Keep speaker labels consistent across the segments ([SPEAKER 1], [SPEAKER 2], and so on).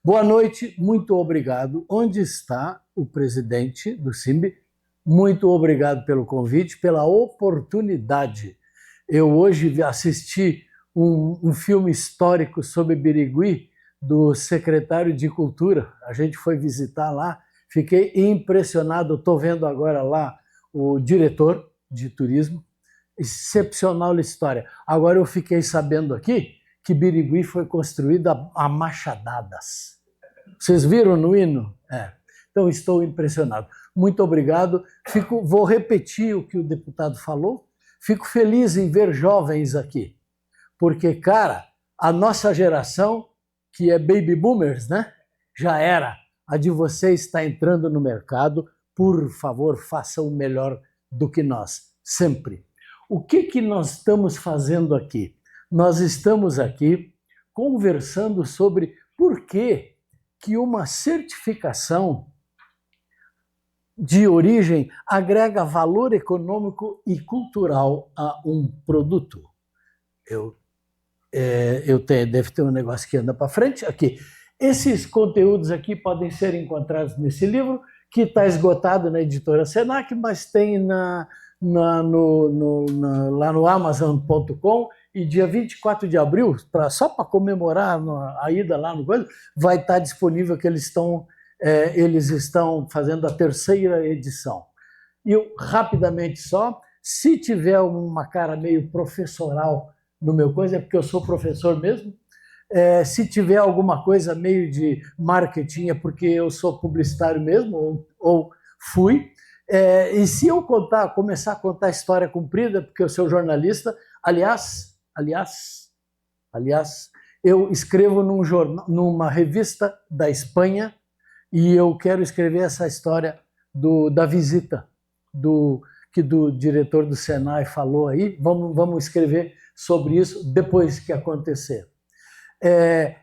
[SPEAKER 1] Boa noite, muito obrigado. Onde está o presidente do SIMB? Muito obrigado pelo convite, pela oportunidade. Eu hoje assisti um filme histórico sobre Birigui, do secretário de Cultura. A gente foi visitar lá, fiquei impressionado. Estou vendo agora lá o diretor de turismo. Excepcional história. Agora eu fiquei sabendo aqui que Birigui foi construída a machadadas. Vocês viram no hino? É. Então estou impressionado. Muito obrigado. Vou repetir o que o deputado falou. Fico feliz em ver jovens aqui, porque, cara, a nossa geração, que é baby boomers, né? Já era. A de vocês está entrando no mercado. Por favor, façam o melhor do que nós, sempre. O que nós estamos fazendo aqui? Nós estamos aqui conversando sobre por que uma certificação de origem agrega valor econômico e cultural a um produto. Deve ter um negócio que anda para frente aqui. Esses conteúdos aqui podem ser encontrados nesse livro, que está esgotado na editora Senac, mas tem lá no Amazon.com, e dia 24 de abril, só para comemorar a ida lá no coisa, vai estar disponível que eles estão fazendo a terceira edição. E eu, rapidamente só, se tiver uma cara meio professoral no meu coisa, é porque eu sou professor mesmo. Se tiver alguma coisa meio de marketing, é porque eu sou publicitário mesmo, ou fui. E se eu começar a contar história comprida, porque eu sou jornalista, aliás, eu escrevo numa revista da Espanha, e eu quero escrever essa história da visita que do diretor do Senai falou aí. Vamos escrever sobre isso depois que acontecer.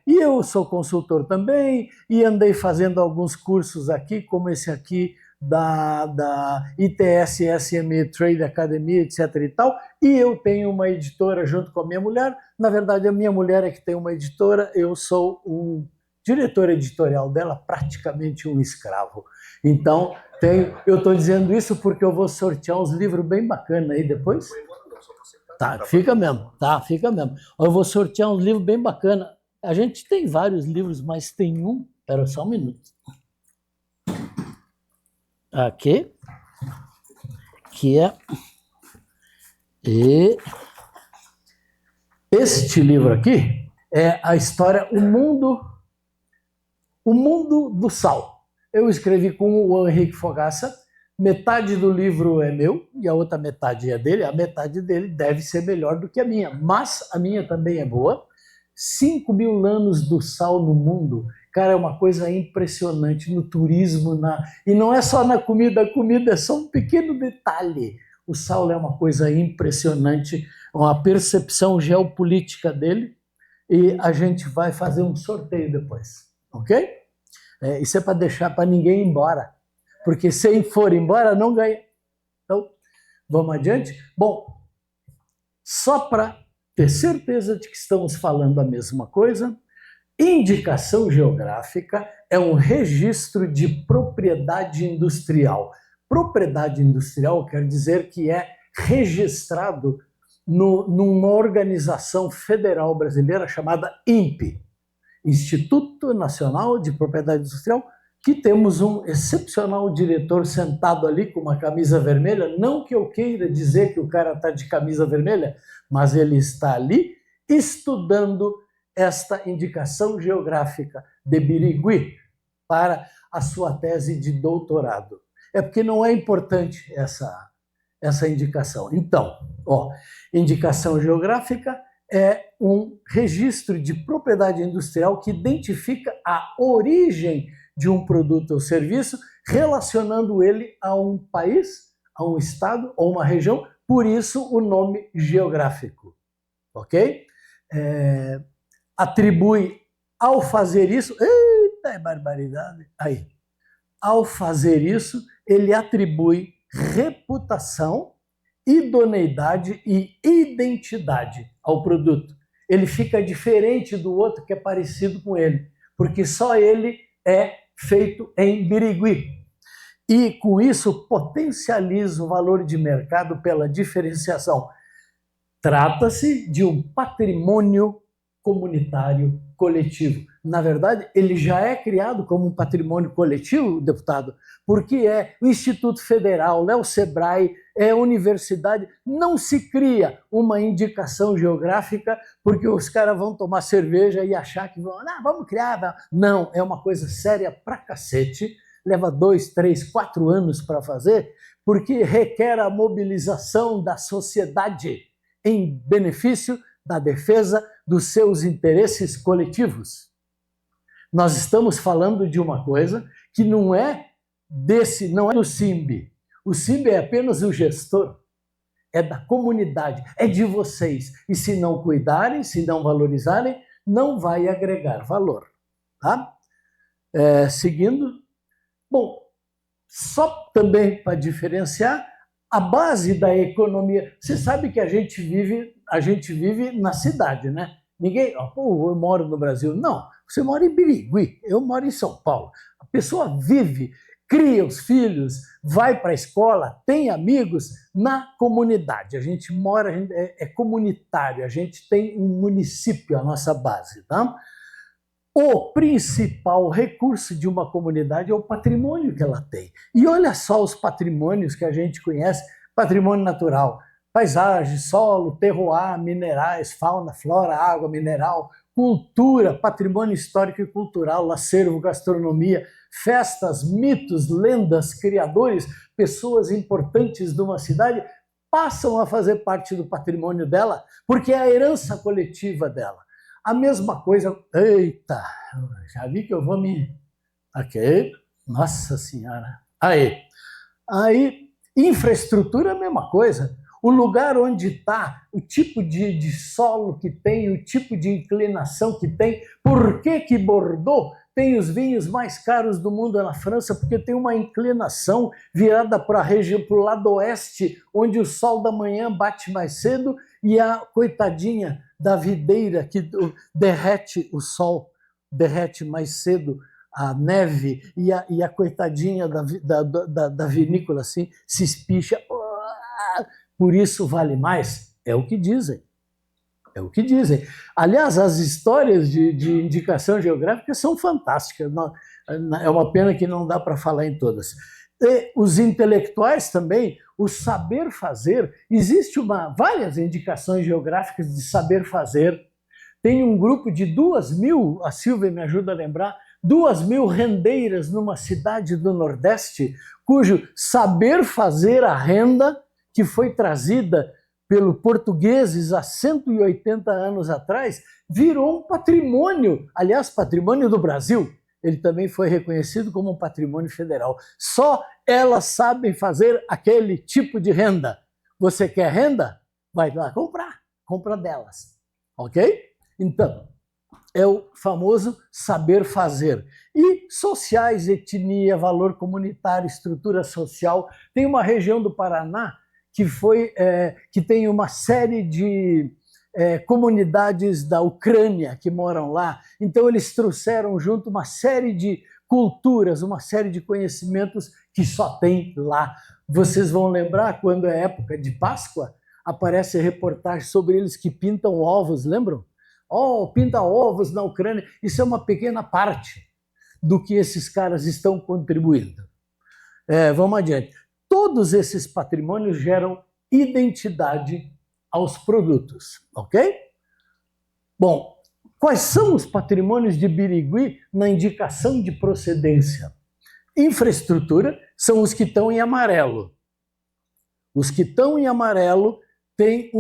[SPEAKER 1] E eu sou consultor também, e andei fazendo alguns cursos aqui, como esse aqui da ITS SME Trade Academy, etc. e tal, e eu tenho uma editora junto com a minha mulher. Na verdade, a minha mulher é que tem uma editora, eu sou um diretor editorial dela, praticamente um escravo. Então, eu estou dizendo isso porque eu vou sortear uns livros bem bacanas aí depois. Tá, fica mesmo. Eu vou sortear uns livros bem bacanas. A gente tem vários livros, mas tem um... Espera só um minuto. Aqui. Que é... Este livro aqui é a história O Mundo do Sal. Eu escrevi com o Henrique Fogaça. Metade do livro é meu e a outra metade é dele. A metade dele deve ser melhor do que a minha, mas a minha também é boa. 5.000 anos do sal no mundo. Cara, é uma coisa impressionante no turismo. E não é só na comida, a comida é só um pequeno detalhe. O sal é uma coisa impressionante, uma percepção geopolítica dele, e a gente vai fazer um sorteio depois, ok? Isso é para deixar para ninguém ir embora, porque se for embora, não ganha. Então, vamos adiante? Bom, só para ter certeza de que estamos falando a mesma coisa, indicação geográfica é um registro de propriedade industrial. Propriedade industrial quer dizer que é registrado numa organização federal brasileira chamada INPE, Instituto Nacional de Propriedade Industrial, que temos um excepcional diretor sentado ali com uma camisa vermelha. Não que eu queira dizer que o cara está de camisa vermelha, mas ele está ali estudando esta indicação geográfica de Birigui para a sua tese de doutorado. É porque não é importante essa indicação. Então, indicação geográfica é um registro de propriedade industrial que identifica a origem de um produto ou serviço, relacionando ele a um país, a um estado ou uma região, por isso o nome geográfico, ok? Atribui, ao fazer isso, eita, barbaridade, aí, ao fazer isso, ele atribui reputação, idoneidade e identidade ao produto. Ele fica diferente do outro que é parecido com ele. porque só ele é feito em Birigui. E, com isso, potencializa o valor de mercado pela diferenciação. Trata-se de um patrimônio comunitário coletivo. Na verdade, ele já é criado como um patrimônio coletivo, deputado, porque é o Instituto Federal, é o SEBRAE, é a universidade. Não se cria uma indicação geográfica porque os caras vão tomar cerveja e achar que vamos criar. Não, é uma coisa séria pra cacete. Leva 2, 3, 4 anos para fazer, porque requer a mobilização da sociedade em benefício da defesa dos seus interesses coletivos. Nós estamos falando de uma coisa que não é do SIMB. O SIMB é apenas o gestor, é da comunidade, é de vocês. E se não cuidarem, se não valorizarem, não vai agregar valor. Tá? Seguindo. Bom, só também para diferenciar, a base da economia. Você sabe que a gente vive na cidade, né? Ninguém, eu moro no Brasil. Não, você mora em Birigui, eu moro em São Paulo. A pessoa vive, cria os filhos, vai para a escola, tem amigos na comunidade. A gente mora, é comunitário, a gente tem um município, a nossa base, tá? O principal recurso de uma comunidade é o patrimônio que ela tem. E olha só os patrimônios que a gente conhece: patrimônio natural, paisagem, solo, terroir, minerais, fauna, flora, água, mineral, cultura, patrimônio histórico e cultural, acervo, gastronomia, festas, mitos, lendas, criadores, pessoas importantes de uma cidade passam a fazer parte do patrimônio dela, porque é a herança coletiva dela. A mesma coisa. Eita, já vi que eu vou me. Ok, nossa senhora. Aí, infraestrutura é a mesma coisa. O lugar onde está, o tipo de solo que tem, o tipo de inclinação que tem. Por que Bordeaux tem os vinhos mais caros do mundo na França? Porque tem uma inclinação virada para a região, para o lado oeste, onde o sol da manhã bate mais cedo e a coitadinha da videira que derrete o sol, derrete mais cedo a neve, e a coitadinha da vinícola assim, se espicha. Por isso vale mais? É o que dizem. É o que dizem. Aliás, as histórias de indicação geográfica são fantásticas. É uma pena que não dá para falar em todas. E os intelectuais também, o saber fazer, existe várias indicações geográficas de saber fazer. Tem um grupo de 2.000, a Silvia me ajuda a lembrar, 2.000 rendeiras numa cidade do Nordeste, cujo saber fazer a renda, que foi trazida pelos portugueses há 180 anos atrás, virou um patrimônio, aliás, patrimônio do Brasil. Ele também foi reconhecido como um patrimônio federal. Só elas sabem fazer aquele tipo de renda. Você quer renda? Vai lá comprar. Compra delas. Ok? Então, é o famoso saber fazer. E sociais, etnia, valor comunitário, estrutura social. Tem uma região do Paraná que tem uma série de comunidades da Ucrânia que moram lá. Então, eles trouxeram junto uma série de culturas, uma série de conhecimentos que só tem lá. Vocês vão lembrar, quando é época de Páscoa, aparece reportagem sobre eles que pintam ovos, lembram? Pinta ovos na Ucrânia. Isso é uma pequena parte do que esses caras estão contribuindo. Vamos adiante. Todos esses patrimônios geram identidade aos produtos, ok? Bom, quais são os patrimônios de Birigui na indicação de procedência? Infraestrutura são os que estão em amarelo. Os que estão em amarelo têm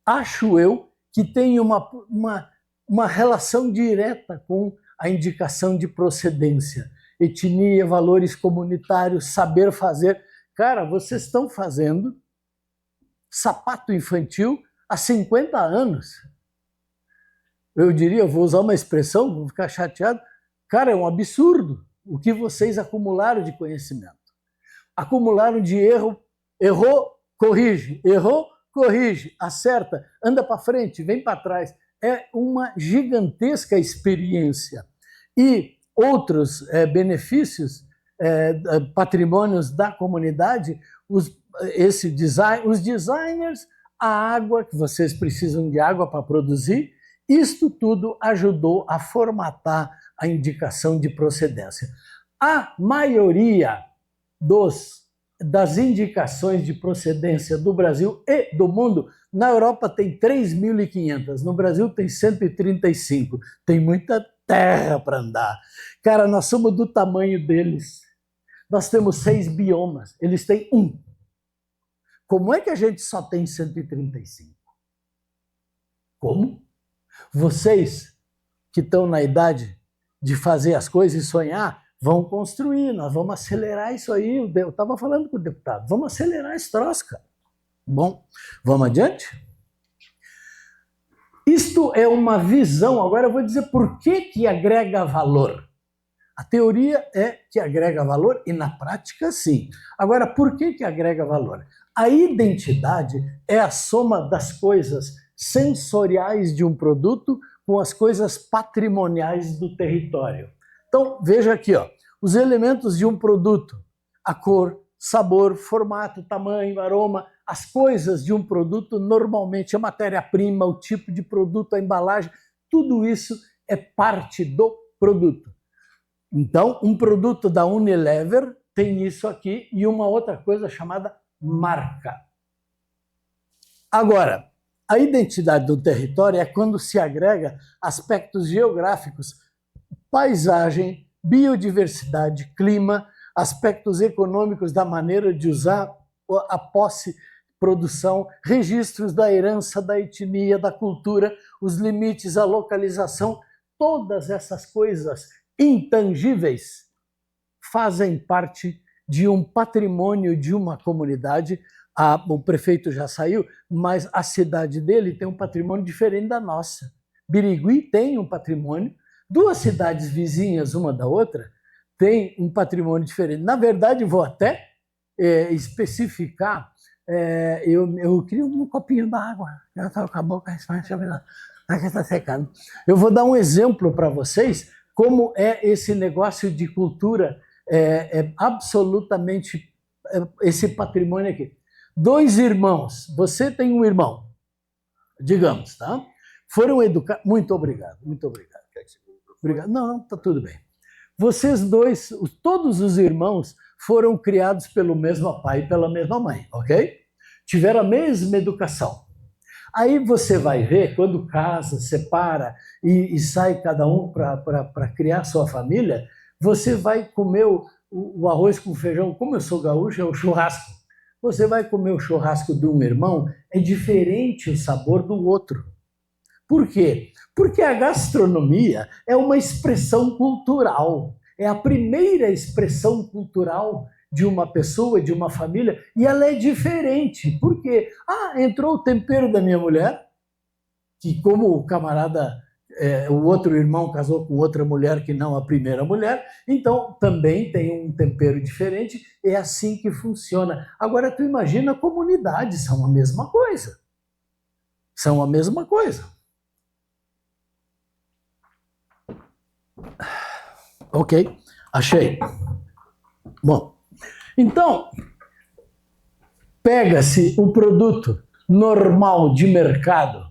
[SPEAKER 1] acho eu, que tem uma relação direta com a indicação de procedência. Etnia, valores comunitários, saber fazer. Cara, vocês estão fazendo sapato infantil há 50 anos. Eu diria, vou usar uma expressão, vou ficar chateado. Cara, é um absurdo o que vocês acumularam de conhecimento. Acumularam de erro, errou, corrige, acerta, anda para frente, vem para trás. é uma gigantesca experiência. E outros benefícios, patrimônios da comunidade, os designers, a água, que vocês precisam de água para produzir, isto tudo ajudou a formatar a indicação de procedência. A maioria das indicações de procedência do Brasil e do mundo, na Europa tem 3.500, no Brasil tem 135. Tem muita terra para andar. Cara, nós somos do tamanho deles. Nós temos 6 biomas, eles têm 1. Como é que a gente só tem 135? Como? Vocês que estão na idade de fazer as coisas e sonhar, vão construir, nós vamos acelerar isso aí. Eu estava falando com o deputado, vamos acelerar esse troço, cara. Bom, vamos adiante? Isto é uma visão, agora eu vou dizer por que agrega valor. A teoria é que agrega valor e na prática sim. Agora, por que agrega valor? A identidade é a soma das coisas sensoriais de um produto com as coisas patrimoniais do território. Então, veja aqui, ó, os elementos de um produto, a cor, sabor, formato, tamanho, aroma, as coisas de um produto, normalmente a matéria-prima, o tipo de produto, a embalagem, tudo isso é parte do produto. Então, um produto da Unilever tem isso aqui e uma outra coisa chamada marca. Agora, a identidade do território é quando se agrega aspectos geográficos, paisagem, biodiversidade, clima, aspectos econômicos da maneira de usar a posse, produção, registros da herança, da etnia, da cultura, os limites, a localização, todas essas coisas intangíveis fazem parte de um patrimônio de uma comunidade. O prefeito já saiu, mas a cidade dele tem um patrimônio diferente da nossa. Birigui tem um patrimônio, 2 cidades vizinhas uma da outra têm um patrimônio diferente. Na verdade, vou até especificar, eu queria um copinho d'água, já estava com a boca, está secando. Eu vou dar um exemplo para vocês como é esse negócio de cultura, absolutamente esse patrimônio aqui. 2 irmãos, você tem um irmão, digamos, tá? Foram educados. Muito obrigado, muito obrigado. Obrigado. Não, está tudo bem. Vocês dois, todos os irmãos, foram criados pelo mesmo pai e pela mesma mãe, ok? Tiveram a mesma educação. Aí você vai ver, quando casa, separa e sai cada um para criar sua família, você vai comer o arroz com feijão, como eu sou gaúcho, é o churrasco. Você vai comer o churrasco de um irmão, é diferente o sabor do outro. Por quê? Porque a gastronomia é uma expressão cultural, é a primeira expressão cultural de uma pessoa, de uma família, e ela é diferente. Por quê? Entrou o tempero da minha mulher, que como o camarada, o outro irmão casou com outra mulher que não a primeira mulher, então também tem um tempero diferente, é assim que funciona. Agora tu imagina, comunidades são a mesma coisa. São a mesma coisa. Ok, achei. Bom, então, pega-se o produto normal de mercado,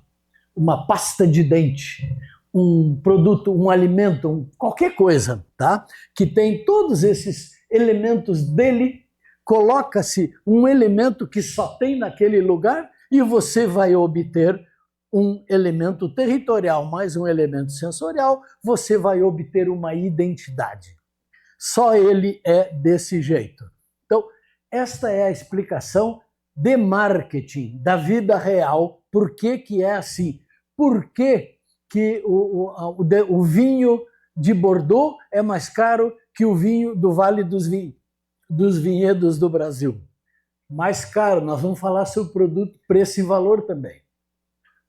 [SPEAKER 1] uma pasta de dente, um produto, um alimento, qualquer coisa, tá? Que tem todos esses elementos dele, coloca-se um elemento que só tem naquele lugar e você vai obter um elemento territorial mais um elemento sensorial, você vai obter uma identidade. Só ele é desse jeito. Então, esta é a explicação de marketing da vida real. Por que é assim? Por que o vinho de Bordeaux é mais caro que o vinho do Vale dos Vinhedos do Brasil? Mais caro, nós vamos falar sobre o produto, preço e valor também.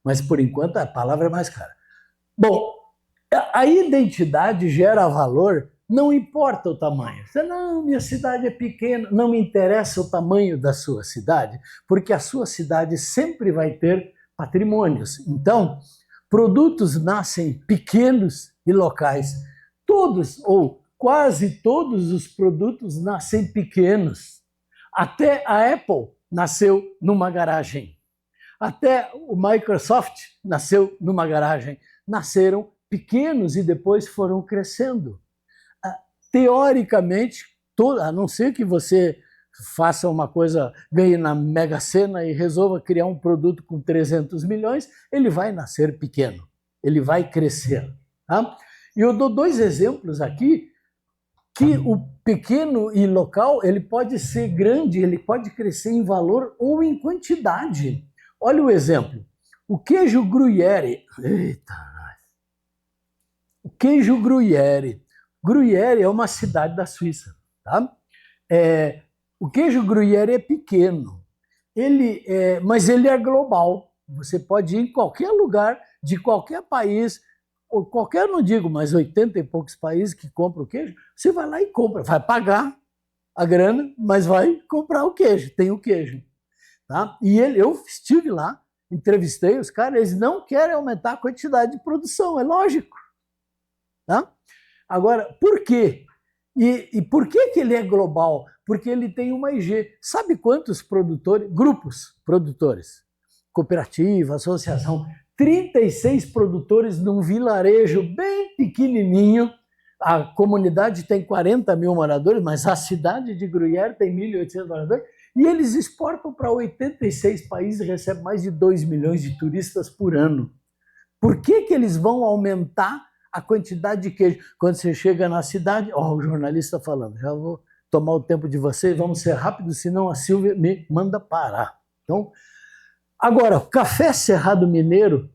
[SPEAKER 1] Mas, por enquanto, a palavra é mais cara. Bom, a identidade gera valor, não importa o tamanho. Você, não, minha cidade é pequena. Não me interessa o tamanho da sua cidade, porque a sua cidade sempre vai ter patrimônios. Então, produtos nascem pequenos e locais. Todos ou quase todos os produtos nascem pequenos. Até a Apple nasceu numa garagem. Até o Microsoft nasceu numa garagem. Nasceram pequenos e depois foram crescendo. Teoricamente, a não ser que você faça uma coisa, ganhe na Mega Sena e resolva criar um produto com 300 milhões, ele vai nascer pequeno, ele vai crescer. Tá? E eu dou dois exemplos aqui, que o pequeno e local, ele pode ser grande, ele pode crescer em valor ou em quantidade. Olha o exemplo, o queijo Gruyère. Eita, o queijo Gruyère. Gruyère é uma cidade da Suíça. Tá? O queijo Gruyère é pequeno, mas ele é global. Você pode ir em qualquer lugar, de qualquer país, ou qualquer, não digo, mas 80 e poucos países que compram o queijo, você vai lá e compra, vai pagar a grana, mas vai comprar o queijo, tem o queijo. Tá? E eu estive lá, entrevistei os caras, eles não querem aumentar a quantidade de produção, é lógico. Tá? Agora, por quê? E por que ele é global? Porque ele tem uma IG. Sabe quantos produtores, grupos produtores, cooperativa, associação, 36 produtores num vilarejo bem pequenininho. A comunidade tem 40 mil moradores, mas a cidade de Gruyère tem 1.800 moradores. E eles exportam para 86 países e recebem mais de 2 milhões de turistas por ano. Por que eles vão aumentar a quantidade de queijo? Quando você chega na cidade, o jornalista falando, já vou tomar o tempo de vocês, vamos ser rápidos, senão a Silvia me manda parar. Então, agora, o café Cerrado Mineiro,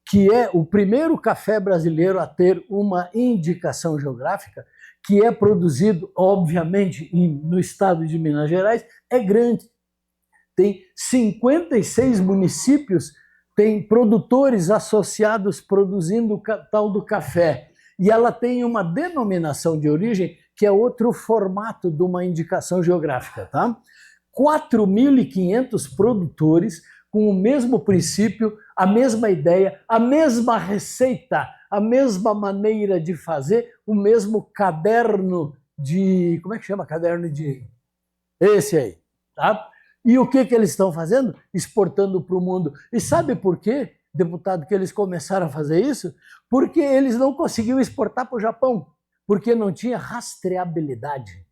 [SPEAKER 1] que é o primeiro café brasileiro a ter uma indicação geográfica, que é produzido, obviamente, no estado de Minas Gerais, é grande. Tem 56 municípios, tem produtores associados produzindo o tal do café. E ela tem uma denominação de origem que é outro formato de uma indicação geográfica. Tá? 4.500 produtores com o mesmo princípio, a mesma ideia, a mesma receita, a mesma maneira de fazer, o mesmo caderno de... Como é que chama? Caderno de... Esse aí. Tá? E o que eles estão fazendo? Exportando para o mundo. E sabe por quê, deputado, que eles começaram a fazer isso? Porque eles não conseguiam exportar para o Japão, porque não tinha rastreabilidade.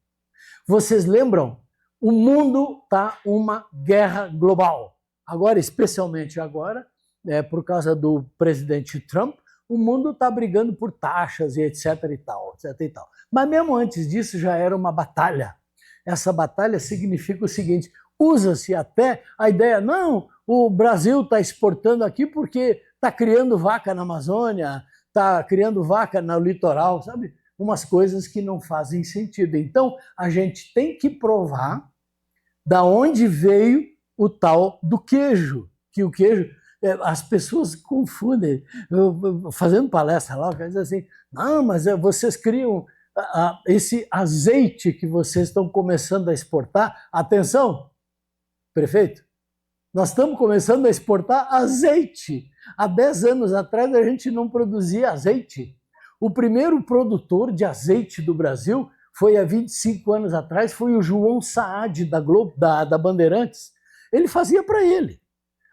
[SPEAKER 1] Vocês lembram? O mundo está uma guerra global. Agora, especialmente agora, por causa do presidente Trump, o mundo está brigando por taxas e etc. e tal, etc. e tal. Mas mesmo antes disso já era uma batalha. Essa batalha significa o seguinte: usa-se até a ideia, não, o Brasil está exportando aqui porque está criando vaca na Amazônia, está criando vaca no litoral, sabe? Umas coisas que não fazem sentido. Então, a gente tem que provar da onde veio o tal do queijo, que o queijo, as pessoas confundem, fazendo palestra lá, quer dizer assim, não, mas vocês criam esse azeite que vocês estão começando a exportar, atenção, prefeito, nós estamos começando a exportar azeite. Há 10 anos atrás a gente não produzia azeite. O primeiro produtor de azeite do Brasil foi há 25 anos atrás, foi o João Saad da Globo, da Bandeirantes. Ele fazia para ele,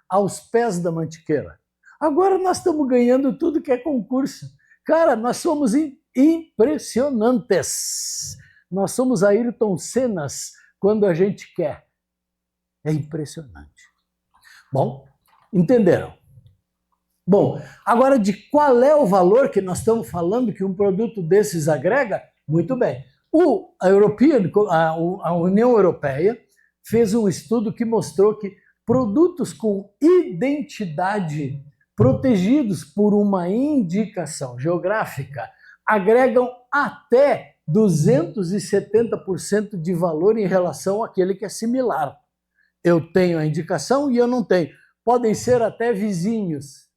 [SPEAKER 1] aos pés da mantiqueira. Agora nós estamos ganhando tudo que é concurso. Cara, nós somos impressionantes. Nós somos Ayrton Sennas quando a gente quer. É impressionante. Bom, entenderam? Bom, agora de qual é o valor que nós estamos falando que um produto desses agrega? Muito bem. A União Europeia fez um estudo que mostrou que produtos com identidade protegidos por uma indicação geográfica agregam até 270% de valor em relação àquele que é similar. Eu tenho a indicação e eu não tenho. Podem ser até vizinhos.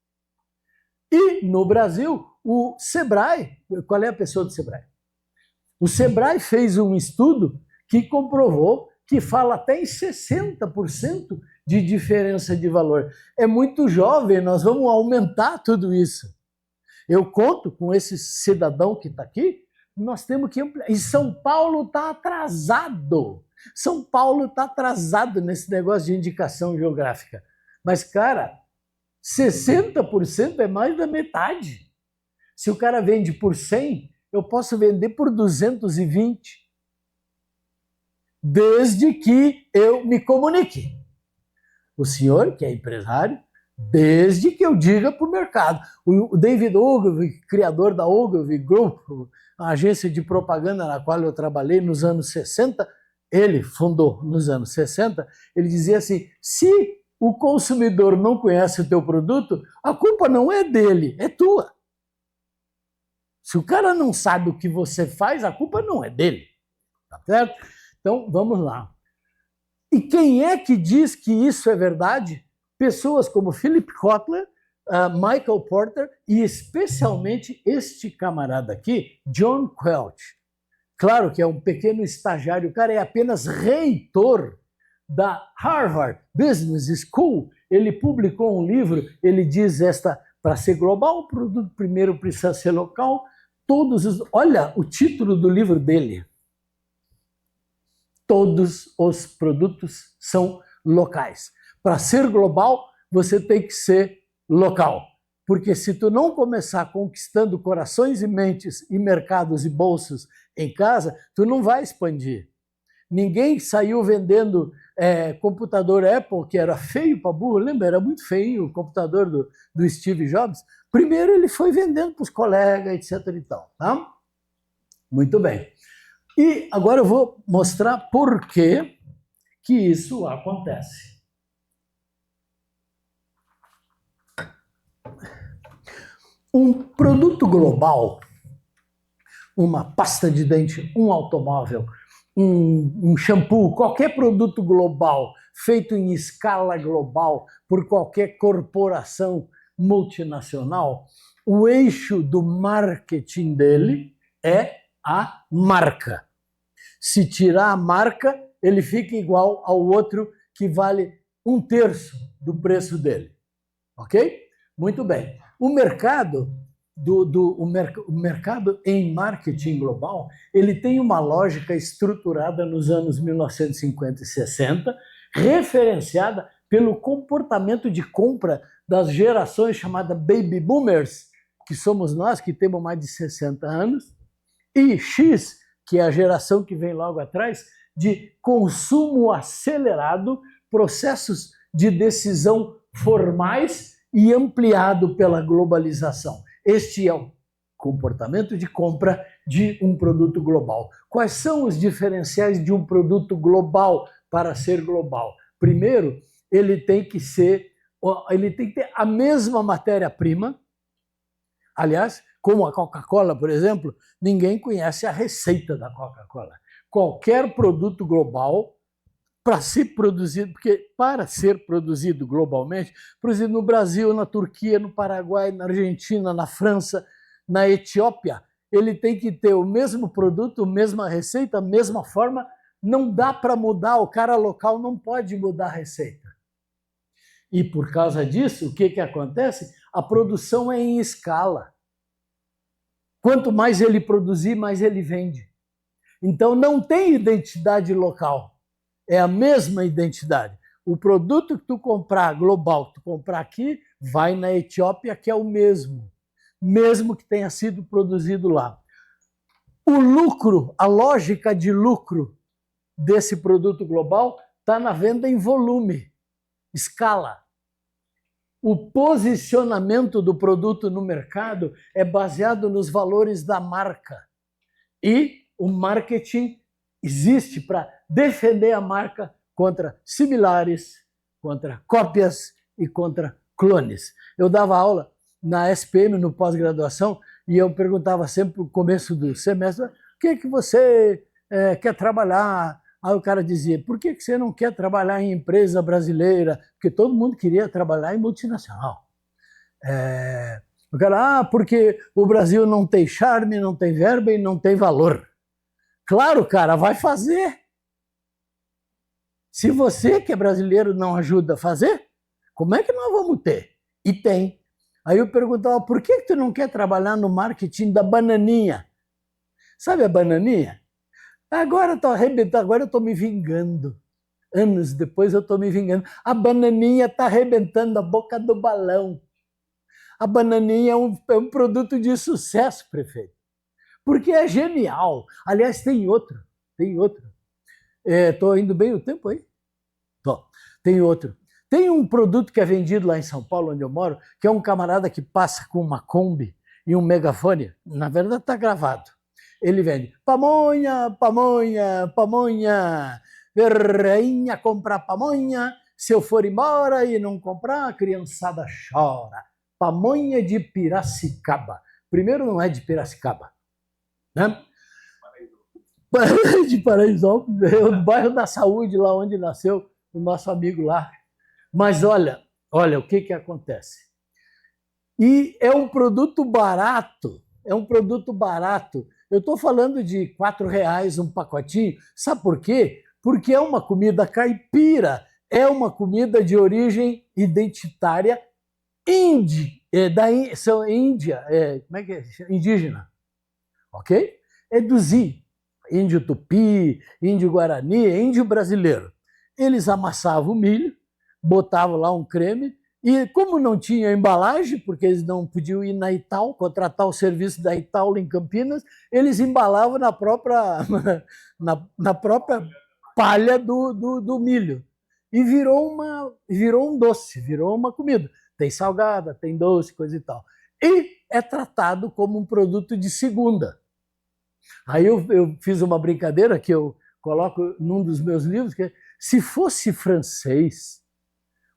[SPEAKER 1] E no Brasil, o Sebrae, qual é a pessoa do Sebrae? O Sebrae fez um estudo que comprovou que fala até em 60% de diferença de valor. É muito jovem, nós vamos aumentar tudo isso. Eu conto com esse cidadão que está aqui, nós temos que ampliar. E São Paulo está atrasado. São Paulo está atrasado nesse negócio de indicação geográfica. Mas, cara, 60% é mais da metade. Se o cara vende por 100, eu posso vender por 220. Desde que eu me comunique. O senhor, que é empresário, desde que eu diga para o mercado. O David Ogilvy, criador da Ogilvy Group, a agência de propaganda na qual eu trabalhei nos anos 60, ele fundou nos anos 60, ele dizia assim, se o consumidor não conhece o teu produto, a culpa não é dele, é tua. Se o cara não sabe o que você faz, a culpa não é dele. Tá certo? Então, vamos lá. E quem é que diz que isso é verdade? Pessoas como Philip Kotler, Michael Porter e especialmente este camarada aqui, John Quelch. Claro que é um pequeno estagiário, o cara é apenas reitor da Harvard Business School. Ele publicou um livro, ele diz para ser global, o produto primeiro precisa ser local. Olha o título do livro dele. Todos os produtos são locais. Para ser global, você tem que ser local. Porque se tu não começar conquistando corações e mentes e mercados e bolsos em casa, tu não vai expandir. Ninguém saiu vendendo computador Apple, que era feio para burro, lembra? Era muito feio o computador do Steve Jobs. Primeiro ele foi vendendo para os colegas, etc. e tal. Tá? Muito bem. E agora eu vou mostrar por que isso acontece. Um produto global, uma pasta de dente, um automóvel, um shampoo, qualquer produto global feito em escala global por qualquer corporação multinacional, o eixo do marketing dele é a marca. Se tirar a marca, ele fica igual ao outro que vale 1/3 do preço dele. Ok? Muito bem. O mercado, o mercado em marketing global, ele tem uma lógica estruturada nos anos 1950 e 60, referenciada pelo comportamento de compra das gerações chamadas Baby Boomers, que somos nós, que temos mais de 60 anos, e X, que é a geração que vem logo atrás, de consumo acelerado, processos de decisão formais e ampliado pela globalização. Este é o comportamento de compra de um produto global. Quais são os diferenciais de um produto global para ser global? Primeiro, ele tem que ter a mesma matéria-prima. Aliás, como a Coca-Cola, por exemplo, ninguém conhece a receita da Coca-Cola. Qualquer produto global, para ser produzido globalmente, produzido no Brasil, na Turquia, no Paraguai, na Argentina, na França, na Etiópia, ele tem que ter o mesmo produto, a mesma receita, a mesma forma. Não dá para mudar, o cara local não pode mudar a receita. E por causa disso, o que acontece? A produção é em escala. Quanto mais ele produzir, mais ele vende. Então não tem identidade local. É a mesma identidade. O produto que tu comprar global, que tu comprar aqui, vai na Etiópia, que é o mesmo que tenha sido produzido lá. O lucro, a lógica de lucro desse produto global está na venda em volume, escala. O posicionamento do produto no mercado é baseado nos valores da marca. E o marketing existe para defender a marca contra similares, contra cópias e contra clones. Eu dava aula na SPM, no pós-graduação, e eu perguntava sempre no começo do semestre, o que você quer trabalhar? Aí o cara dizia, por que você não quer trabalhar em empresa brasileira? Porque todo mundo queria trabalhar em multinacional. O cara, porque o Brasil não tem charme, não tem verba e não tem valor. Claro, cara, vai fazer. Se você, que é brasileiro, não ajuda a fazer, como é que nós vamos ter? E tem. Aí eu perguntava, por que tu não quer trabalhar no marketing da bananinha? Sabe a bananinha? Agora eu tô arrebentando, agora eu estou me vingando. Anos depois eu estou me vingando. A bananinha está arrebentando a boca do balão. A bananinha é um produto de sucesso, prefeito. Porque é genial. Aliás, tem outro. Estou indo bem o tempo aí? Tô. Tem outro. Tem um produto que é vendido lá em São Paulo, onde eu moro, que é um camarada que passa com uma Kombi e um megafone. Na verdade, está gravado. Ele vende pamonha, pamonha, pamonha, rainha comprar pamonha, se eu for embora e não comprar, a criançada chora. Pamonha de Piracicaba. Primeiro, não é de Piracicaba, né? De Paraisópolis, é o bairro da Saúde, lá onde nasceu o nosso amigo lá. Mas olha o que acontece. E é um produto barato, Eu estou falando de R$ 4 um pacotinho. Sabe por quê? Porque é uma comida caipira, é uma comida de origem identitária índia, como é que é? Indígena, ok? É dos índio tupi, índio guarani, índio brasileiro. Eles amassavam o milho, botavam lá um creme, e como não tinha embalagem, porque eles não podiam ir na Itaú, contratar o serviço da Itaú em Campinas, eles embalavam na própria, na própria palha do milho. E virou um doce, virou uma comida. Tem salgada, tem doce, coisa e tal. E é tratado como um produto de segunda. Aí eu fiz uma brincadeira que eu coloco num dos meus livros, que é, se fosse francês,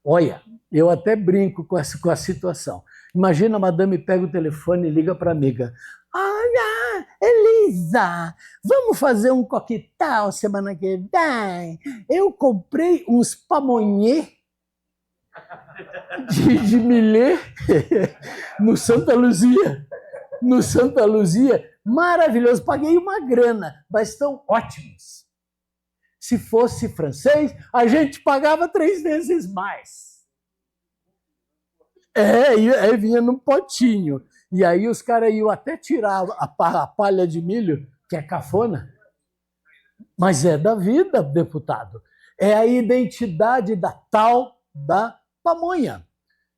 [SPEAKER 1] olha, eu até brinco com a situação. Imagina a madame pega o telefone e liga para a amiga. Olha, Elisa, vamos fazer um coquetel semana que vem? Eu comprei uns pamonhê de milê no Santa Luzia. Maravilhoso, paguei uma grana, mas estão ótimos. Se fosse francês, a gente pagava 3 vezes mais. Aí vinha num potinho. E aí os caras iam até tirar a palha de milho, que é cafona. Mas é da vida, deputado. É a identidade da tal da pamonha.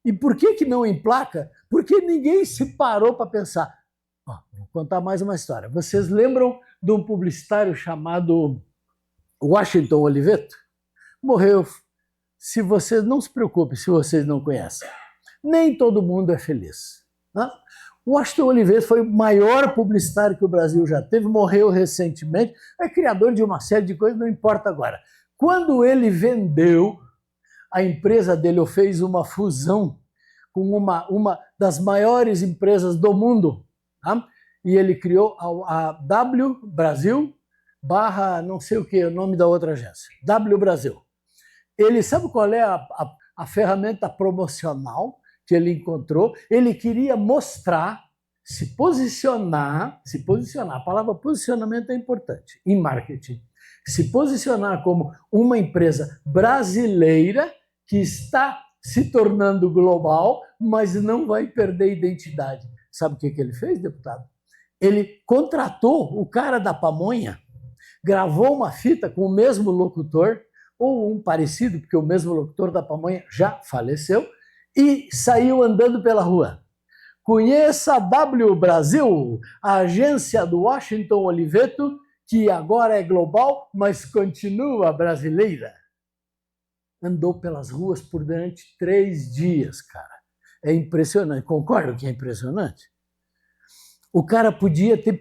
[SPEAKER 1] E por que não emplaca? Porque ninguém se parou para pensar. Vou contar mais uma história. Vocês lembram de um publicitário chamado Washington Oliveto? Morreu. Se vocês não se preocupem, se vocês não conhecem. Nem todo mundo é feliz. Né? Washington Oliveto foi o maior publicitário que o Brasil já teve, morreu recentemente, é criador de uma série de coisas, não importa agora. Quando ele vendeu a empresa dele, ou fez uma fusão com uma das maiores empresas do mundo, tá? E ele criou a W Brasil / não sei o que, o nome da outra agência, W Brasil. Ele sabe qual é a ferramenta promocional que ele encontrou? Ele queria mostrar, se posicionar, a palavra posicionamento é importante em marketing, se posicionar como uma empresa brasileira que está se tornando global, mas não vai perder identidade. Sabe o que ele fez, deputado? Ele contratou o cara da pamonha, gravou uma fita com o mesmo locutor, ou um parecido, porque o mesmo locutor da pamonha já faleceu, e saiu andando pela rua. Conheça a W Brasil, a agência do Washington Oliveto, que agora é global, mas continua brasileira. Andou pelas ruas por durante 3 dias, cara. É impressionante. Concordo que é impressionante? O cara podia ter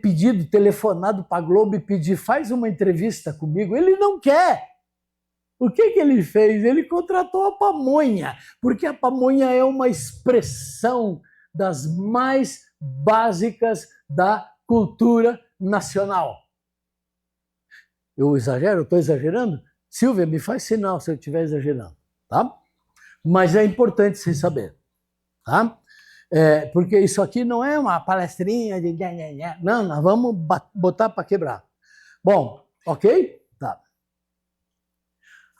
[SPEAKER 1] telefonado para a Globo e pedir, faz uma entrevista comigo. Ele não quer. O que ele fez? Ele contratou a pamonha, porque a pamonha é uma expressão das mais básicas da cultura nacional. Eu exagero? Estou exagerando? Silvia, me faz sinal se eu estiver exagerando, tá? Mas é importante você saber, tá? Porque isso aqui não é uma palestrinha de... Não, nós vamos botar para quebrar. Bom, ok? Tá.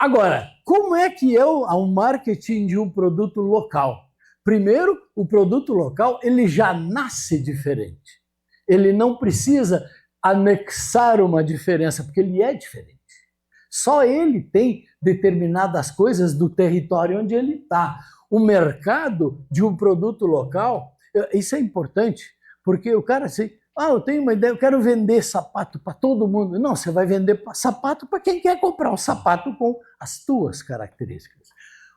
[SPEAKER 1] Agora, como é que é o marketing de um produto local? Primeiro, o produto local ele já nasce diferente. Ele não precisa anexar uma diferença, porque ele é diferente. Só ele tem determinadas coisas do território onde ele está. O mercado de um produto local, isso é importante, porque o cara assim, eu tenho uma ideia, eu quero vender sapato para todo mundo. Não, você vai vender sapato para quem quer comprar um sapato com as tuas características.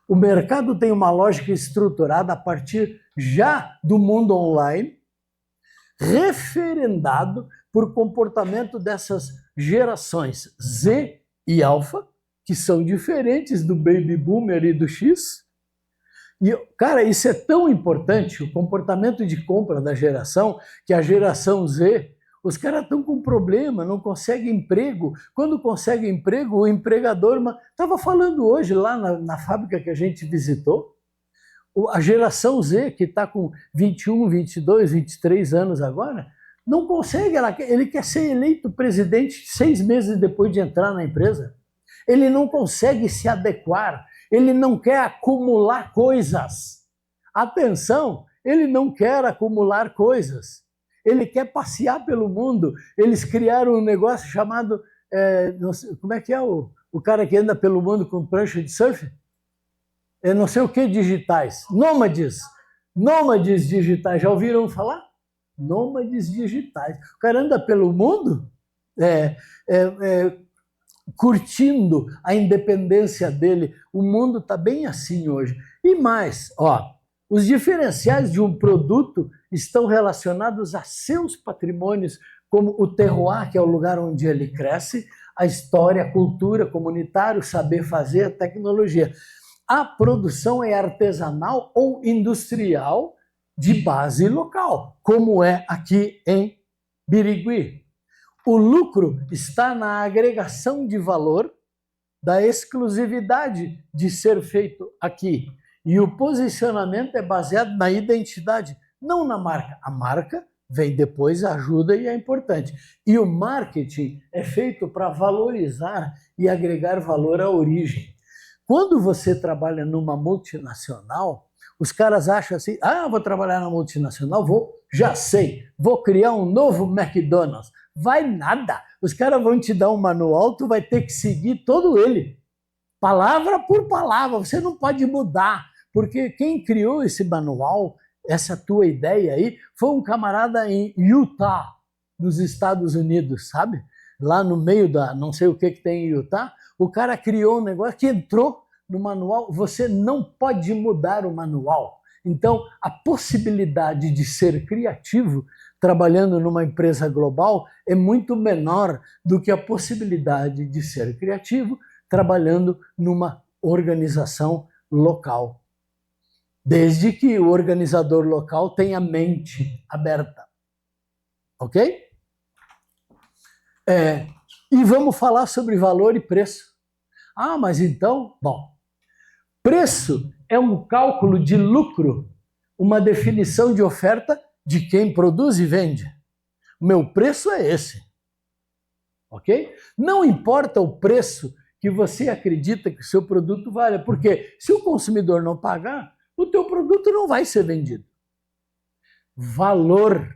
[SPEAKER 1] O mercado tem uma lógica estruturada a partir já do mundo online, referendado por comportamento dessas gerações Z e Alpha, que são diferentes do Baby Boomer e do X. E, cara, isso é tão importante, o comportamento de compra da geração, que a geração Z, os caras estão com problema, não conseguem emprego. Quando conseguem emprego, o empregador... Estava falando hoje lá na fábrica que a gente visitou, a geração Z, que está com 21, 22, 23 anos agora, não consegue, ele quer ser eleito presidente 6 meses depois de entrar na empresa. Ele não consegue se adequar, ele não quer acumular coisas. Atenção, ele não quer acumular coisas. Ele quer passear pelo mundo. Eles criaram um negócio chamado... não sei, como é que é o cara que anda pelo mundo com prancha de surf? Não sei o que digitais. Nômades. Nômades digitais. Já ouviram falar? Nômades digitais. O cara anda pelo mundo curtindo a independência dele. O mundo está bem assim hoje. E mais, os diferenciais de um produto estão relacionados a seus patrimônios, como o terroir, que é o lugar onde ele cresce, a história, a cultura comunitária, o saber fazer, a tecnologia. A produção é artesanal ou industrial de base local, como é aqui em Birigui. O lucro está na agregação de valor da exclusividade de ser feito aqui. E o posicionamento é baseado na identidade, não na marca. A marca vem depois, ajuda e é importante. E o marketing é feito para valorizar e agregar valor à origem. Quando você trabalha numa multinacional, os caras acham assim, vou trabalhar na multinacional, já sei, vou criar um novo McDonald's. Vai nada, os caras vão te dar um manual, tu vai ter que seguir todo ele, palavra por palavra, você não pode mudar, porque quem criou esse manual, essa tua ideia aí, foi um camarada em Utah, nos Estados Unidos, sabe? Lá no meio não sei o que tem em Utah, o cara criou um negócio que entrou no manual, você não pode mudar o manual. Então, a possibilidade de ser criativo trabalhando numa empresa global é muito menor do que a possibilidade de ser criativo trabalhando numa organização local. Desde que o organizador local tenha mente aberta. Ok? E vamos falar sobre valor e preço. Mas então, preço é um cálculo de lucro, uma definição de oferta de quem produz e vende. O meu preço é esse. Ok? Não importa o preço que você acredita que o seu produto vale, porque se o consumidor não pagar, o teu produto não vai ser vendido. Valor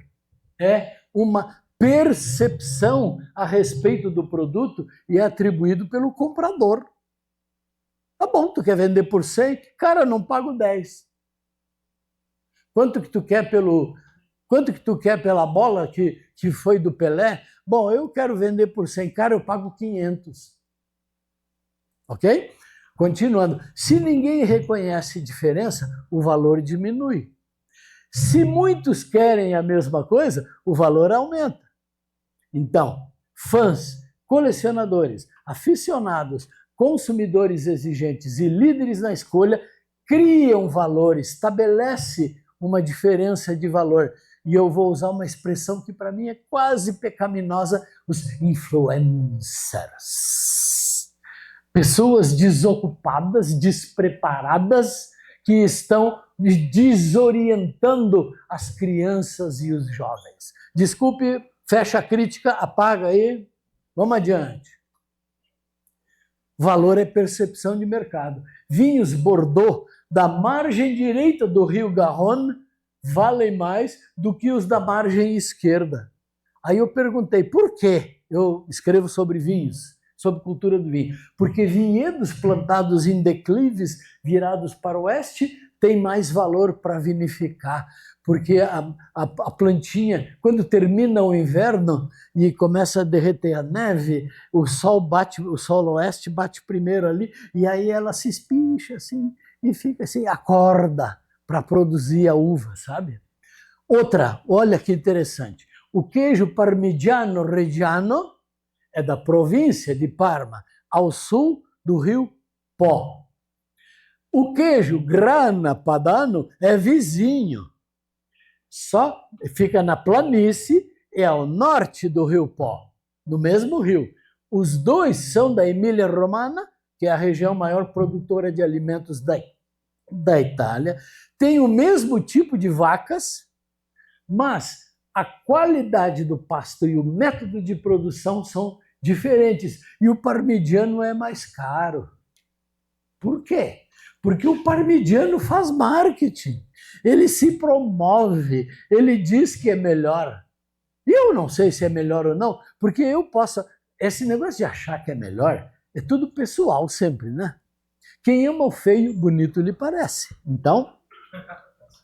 [SPEAKER 1] é uma percepção a respeito do produto e é atribuído pelo comprador. Tá bom, tu quer vender por 100? Cara, eu não pago 10. Quanto que tu quer pela bola que foi do Pelé? Bom, eu quero vender por 100. Cara, eu pago 500. Ok? Continuando. Se ninguém reconhece diferença, o valor diminui. Se muitos querem a mesma coisa, o valor aumenta. Então, fãs, colecionadores, aficionados, consumidores exigentes e líderes na escolha criam valor, estabelece uma diferença de valor. E eu vou usar uma expressão que para mim é quase pecaminosa, os influencers. Pessoas desocupadas, despreparadas, que estão desorientando as crianças e os jovens. Desculpe, fecha a crítica, apaga aí, vamos adiante. Valor é percepção de mercado. Vinhos Bordeaux da margem direita do rio Garonne valem mais do que os da margem esquerda. Aí eu perguntei, por quê? Eu escrevo sobre vinhos, sobre cultura do vinho. Porque vinhedos plantados em declives virados para o oeste têm mais valor para vinificar. Porque a plantinha, quando termina o inverno e começa a derreter a neve, o sol oeste bate primeiro ali, e aí ela se espicha assim, e fica assim, acorda para produzir a uva, sabe? Outra, olha que interessante. O queijo Parmigiano Reggiano é da província de Parma, ao sul do rio Po. O queijo Grana Padano é vizinho, só fica na planície e ao norte do rio Po, no mesmo rio. Os dois são da Emília-Romagna, que é a região maior produtora de alimentos da Itália. Tem o mesmo tipo de vacas, mas a qualidade do pasto e o método de produção são diferentes. E o parmigiano é mais caro. Por quê? Porque o parmigiano faz marketing. Ele se promove, ele diz que é melhor. E eu não sei se é melhor ou não, porque eu posso... Esse negócio de achar que é melhor é tudo pessoal sempre, né? Quem ama o feio, bonito lhe parece. Então,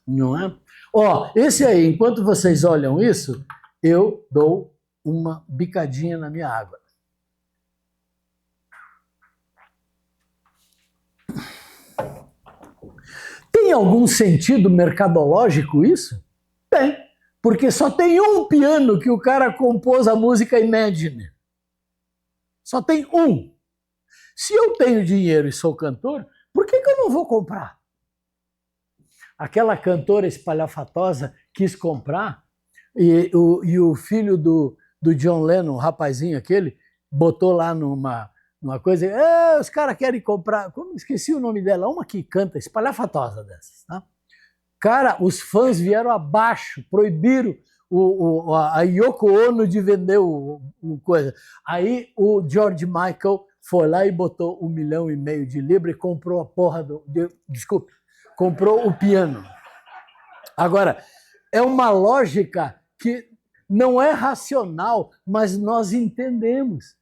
[SPEAKER 1] não é? Ó, esse aí, enquanto vocês olham isso, eu dou uma bicadinha na minha água. Tem algum sentido mercadológico isso? Tem, porque só tem um piano que o cara compôs a música Imagine. Só tem um. Se eu tenho dinheiro e sou cantor, por que eu não vou comprar? Aquela cantora espalhafatosa quis comprar e o filho do John Lennon, o rapazinho aquele, botou lá numa coisa, os caras querem comprar, como esqueci o nome dela, uma que canta, espalhafatosa dessas. Tá? Cara, os fãs vieram abaixo, proibiram a Yoko Ono de vender o coisa. Aí o George Michael foi lá e botou 1,5 milhão de libras e comprou a porra desculpe, comprou o piano. Agora, é uma lógica que não é racional, mas nós entendemos.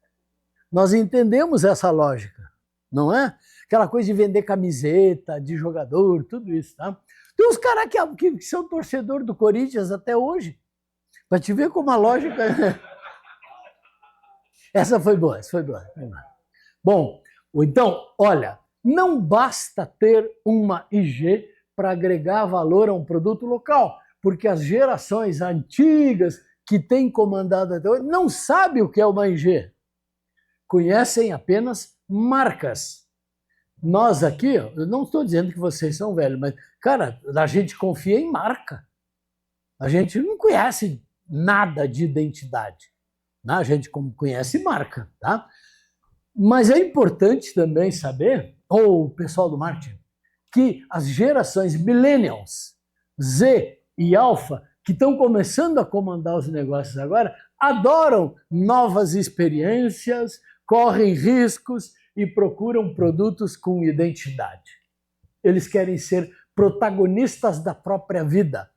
[SPEAKER 1] Nós entendemos essa lógica, não é? Aquela coisa de vender camiseta, de jogador, tudo isso, tá? Tem uns caras que são torcedor do Corinthians até hoje. Para te ver como a lógica... Essa foi boa, essa foi boa. Bom, então, olha, não basta ter uma IG para agregar valor a um produto local, porque as gerações antigas que têm comandado até hoje não sabem o que é uma IG. Conhecem apenas marcas. Nós aqui, eu não estou dizendo que vocês são velhos, mas, cara, a gente confia em marca. A gente não conhece nada de identidade. Né? A gente conhece marca, tá? Mas é importante também saber, ou o pessoal do marketing, que as gerações millennials, Z e Alpha, que estão começando a comandar os negócios agora, adoram novas experiências, correm riscos e procuram produtos com identidade. Eles querem ser protagonistas da própria vida.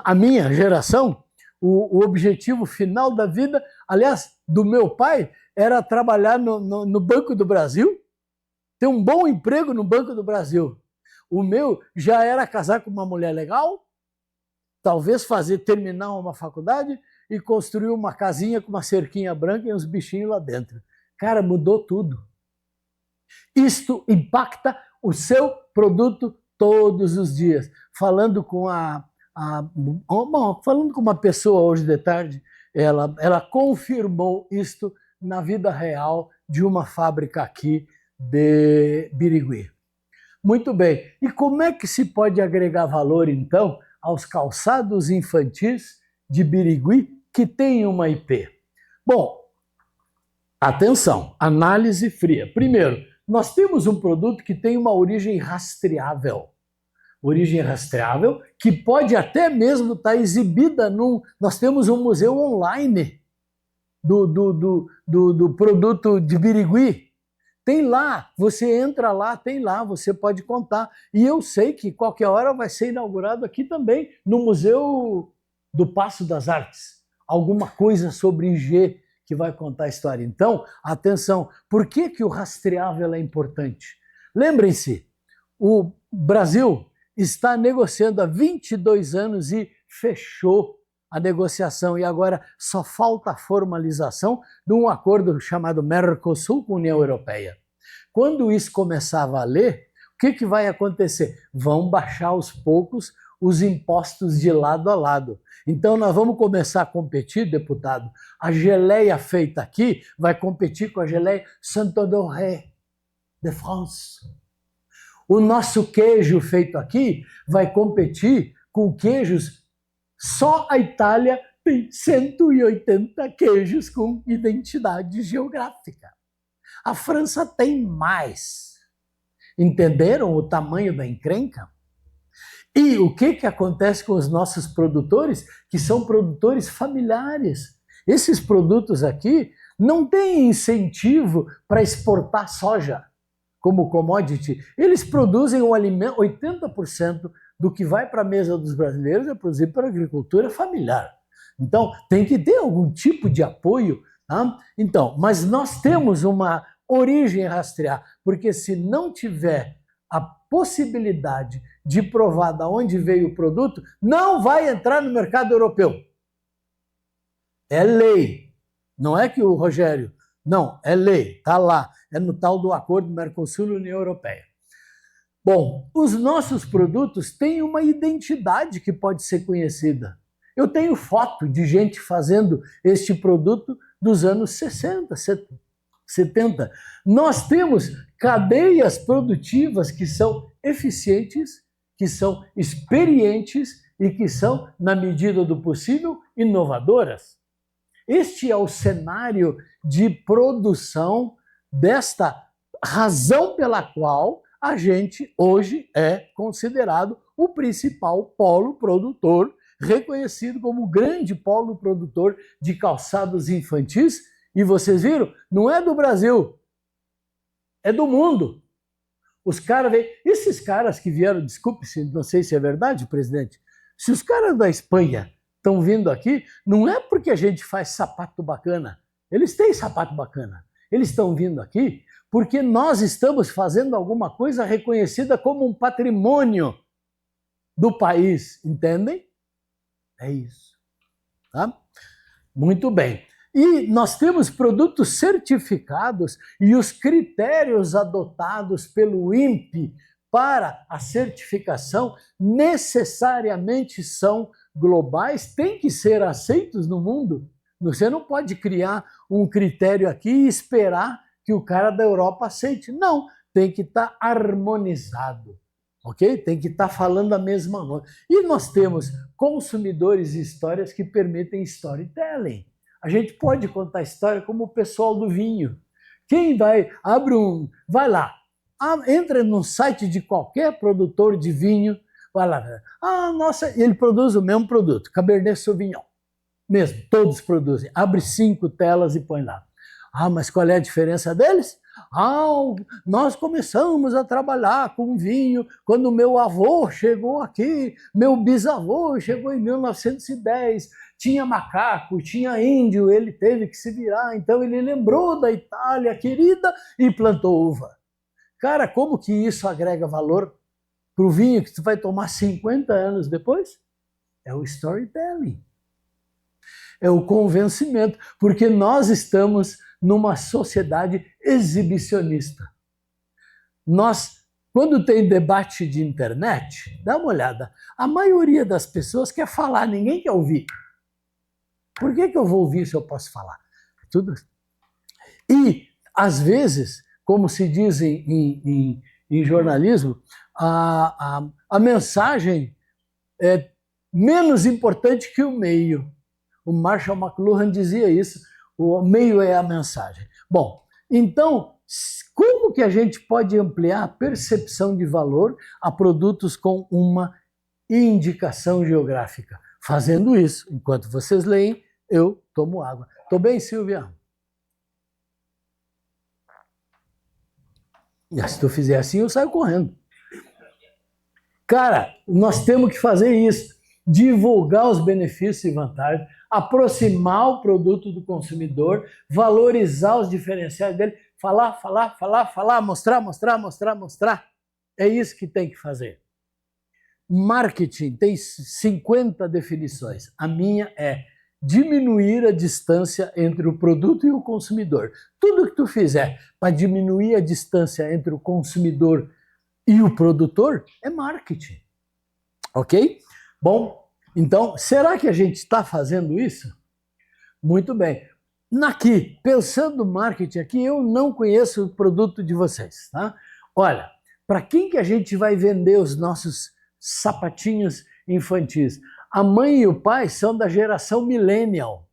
[SPEAKER 1] A minha geração, o objetivo final da vida, aliás, do meu pai, era trabalhar no Banco do Brasil, ter um bom emprego no Banco do Brasil. O meu já era casar com uma mulher legal, talvez terminar uma faculdade e construir uma casinha com uma cerquinha branca e uns bichinhos lá dentro. Cara, mudou tudo. Isto impacta o seu produto todos os dias. Falando com uma pessoa hoje de tarde, ela confirmou isto na vida real de uma fábrica aqui de Birigui. Muito bem. E como é que se pode agregar valor, então, aos calçados infantis de Birigui que têm uma IP? Bom, atenção, análise fria. Primeiro, nós temos um produto que tem uma origem rastreável. Origem rastreável que pode até mesmo estar exibida Nós temos um museu online do produto de Birigui. Tem lá, você entra lá, tem lá, você pode contar. E eu sei que qualquer hora vai ser inaugurado aqui também, no Museu do Paço das Artes. Alguma coisa sobre IG que vai contar a história. Então, atenção, por que, que o rastreável é importante? Lembrem-se, o Brasil está negociando há 22 anos e fechou a negociação, e agora só falta a formalização de um acordo chamado Mercosul com a União Europeia. Quando isso começar a valer, o que, que vai acontecer? Vão baixar aos poucos os impostos de lado a lado. Então nós vamos começar a competir, deputado. A geleia feita aqui vai competir com a geleia Saint-Honoré de France. O nosso queijo feito aqui vai competir com queijos. Só a Itália tem 180 queijos com identidade geográfica. A França tem mais. Entenderam o tamanho da encrenca? E o que, que acontece com os nossos produtores, que são produtores familiares? Esses produtos aqui não têm incentivo para exportar soja como commodity. Eles produzem um alimento, 80% do que vai para a mesa dos brasileiros é produzido para a agricultura familiar. Então, tem que ter algum tipo de apoio. Tá? Então, mas nós temos uma origem a rastrear, porque se não tiver a possibilidade de provar de onde veio o produto, não vai entrar no mercado europeu. É lei. Não é que o Rogério... Não, é lei. Está lá. É no tal do Acordo Mercosul e União Europeia. Bom, os nossos produtos têm uma identidade que pode ser conhecida. Eu tenho foto de gente fazendo este produto dos anos 60, 70. Nós temos cadeias produtivas que são eficientes, que são experientes e que são, na medida do possível, inovadoras. Este é o cenário de produção desta razão pela qual a gente hoje é considerado o principal polo produtor, reconhecido como o grande polo produtor de calçados infantis. E vocês viram? Não é do Brasil, é do mundo. Os caras vêm... Esses caras que vieram, desculpe, não sei se é verdade, presidente, se os caras da Espanha estão vindo aqui, não é porque a gente faz sapato bacana. Eles têm sapato bacana. Eles estão vindo aqui porque nós estamos fazendo alguma coisa reconhecida como um patrimônio do país, entendem? É isso. Tá? Muito bem. E nós temos produtos certificados e os critérios adotados pelo INPE para a certificação necessariamente são globais, têm que ser aceitos no mundo. Você não pode criar um critério aqui e esperar que o cara da Europa aceite. Não, tem que estar harmonizado, ok? Tem que estar falando a mesma língua. E nós temos consumidores e histórias que permitem storytelling. A gente pode contar história como o pessoal do vinho. Quem vai lá, entra no site de qualquer produtor de vinho, vai lá, nossa, ele produz o mesmo produto, Cabernet Sauvignon. Mesmo, todos produzem. Abre 5 telas e põe lá. Mas qual é a diferença deles? Nós começamos a trabalhar com vinho quando meu avô chegou aqui, meu bisavô chegou em 1910, tinha macaco, tinha índio, ele teve que se virar, então ele lembrou da Itália querida e plantou uva. Cara, como que isso agrega valor para o vinho que tu vai tomar 50 anos depois? É o storytelling. É o convencimento, porque nós estamos numa sociedade exibicionista. Quando tem debate de internet, dá uma olhada, a maioria das pessoas quer falar, ninguém quer ouvir. Por que eu vou ouvir se eu posso falar? Tudo. E, às vezes, como se diz em jornalismo, a mensagem é menos importante que o meio. O Marshall McLuhan dizia isso, o meio é a mensagem. Bom, então, como que a gente pode ampliar a percepção de valor a produtos com uma indicação geográfica? Fazendo isso, enquanto vocês leem, eu tomo água. Tô bem, Silvia? E se tu fizer assim, eu saio correndo. Cara, nós temos que fazer isso. Divulgar os benefícios e vantagens, aproximar o produto do consumidor, valorizar os diferenciais dele, falar, mostrar. É isso que tem que fazer. Marketing tem 50 definições. A minha é diminuir a distância entre o produto e o consumidor. Tudo que tu fizer para diminuir a distância entre o consumidor e o produtor é marketing. Ok? Bom, então, será que a gente está fazendo isso? Muito bem. Aqui, pensando no marketing aqui, eu não conheço o produto de vocês, tá? Olha, para quem que a gente vai vender os nossos sapatinhos infantis? A mãe e o pai são da geração millennial.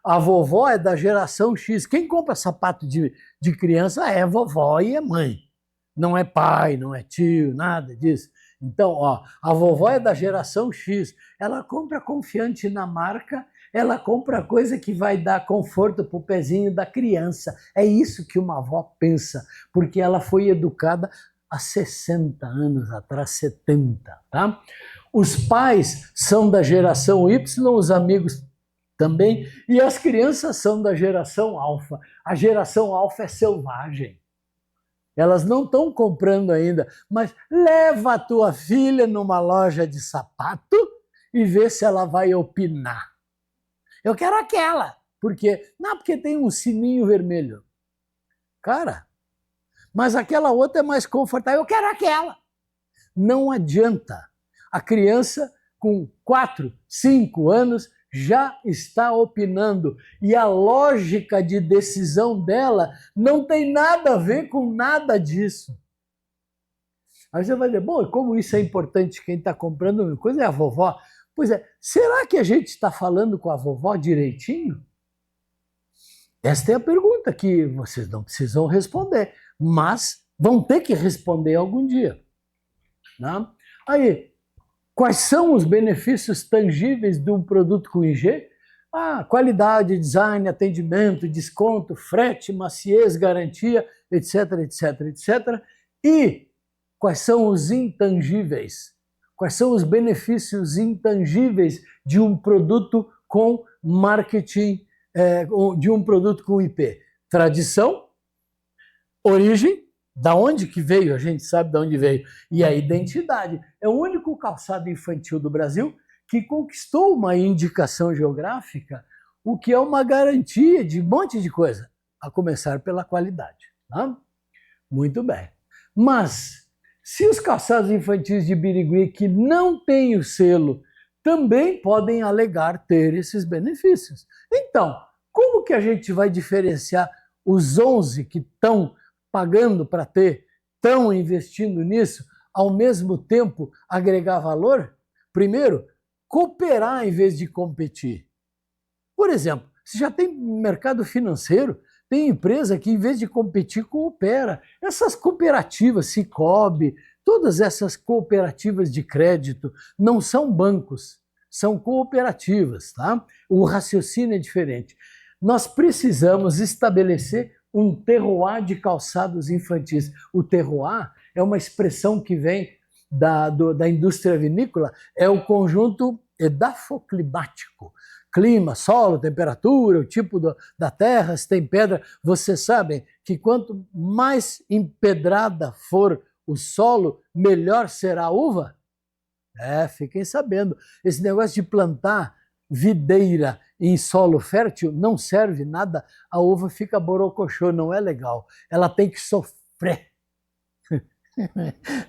[SPEAKER 1] A vovó é da geração X. Quem compra sapato de criança é vovó e é mãe. Não é pai, não é tio, nada disso. Então, ó, a vovó é da geração X. Ela compra confiante na marca, ela compra coisa que vai dar conforto para o pezinho da criança. É isso que uma avó pensa, porque ela foi educada há 60 anos atrás, 70, tá? Os pais são da geração Y, os amigos também, e as crianças são da geração alfa. A geração alfa é selvagem. Elas não estão comprando ainda, mas leva a tua filha numa loja de sapato e vê se ela vai opinar. Eu quero aquela. Por quê? Não, porque tem um sininho vermelho. Cara, mas aquela outra é mais confortável. Eu quero aquela. Não adianta. A criança com 4, 5 anos já está opinando e a lógica de decisão dela não tem nada a ver com nada disso. Aí você vai dizer, bom, como isso é importante, quem está comprando uma coisa é a vovó. Pois é, será que a gente está falando com a vovó direitinho? Esta é a pergunta que vocês não precisam responder, mas vão ter que responder algum dia. Né? Aí, quais são os benefícios tangíveis de um produto com IG? Qualidade, design, atendimento, desconto, frete, maciez, garantia, etc, etc, etc. E quais são os intangíveis? Quais são os benefícios intangíveis de um produto com marketing, de um produto com IP? Tradição, origem, da onde que veio, a gente sabe de onde veio, e a identidade. É o único calçado infantil do Brasil que conquistou uma indicação geográfica, o que é uma garantia de um monte de coisa, a começar pela qualidade. Tá? Muito bem. Mas, se os calçados infantis de Birigui que não têm o selo também podem alegar ter esses benefícios. Então, como que a gente vai diferenciar os 11 que estão pagando para ter, estão investindo nisso, ao mesmo tempo agregar valor? Primeiro, cooperar em vez de competir. Por exemplo, se já tem mercado financeiro, tem empresa que em vez de competir, coopera. Essas cooperativas, Sicoob, todas essas cooperativas de crédito não são bancos, são cooperativas, tá? O raciocínio é diferente. Nós precisamos estabelecer um terroir de calçados infantis. O terroir é uma expressão que vem da indústria vinícola, é o conjunto edafoclimático. Clima, solo, temperatura, o tipo da terra, se tem pedra. Vocês sabem que quanto mais empedrada for o solo, melhor será a uva? Fiquem sabendo. Esse negócio de plantar videira em solo fértil não serve nada, a uva fica borocochô, não é legal. Ela tem que sofrer.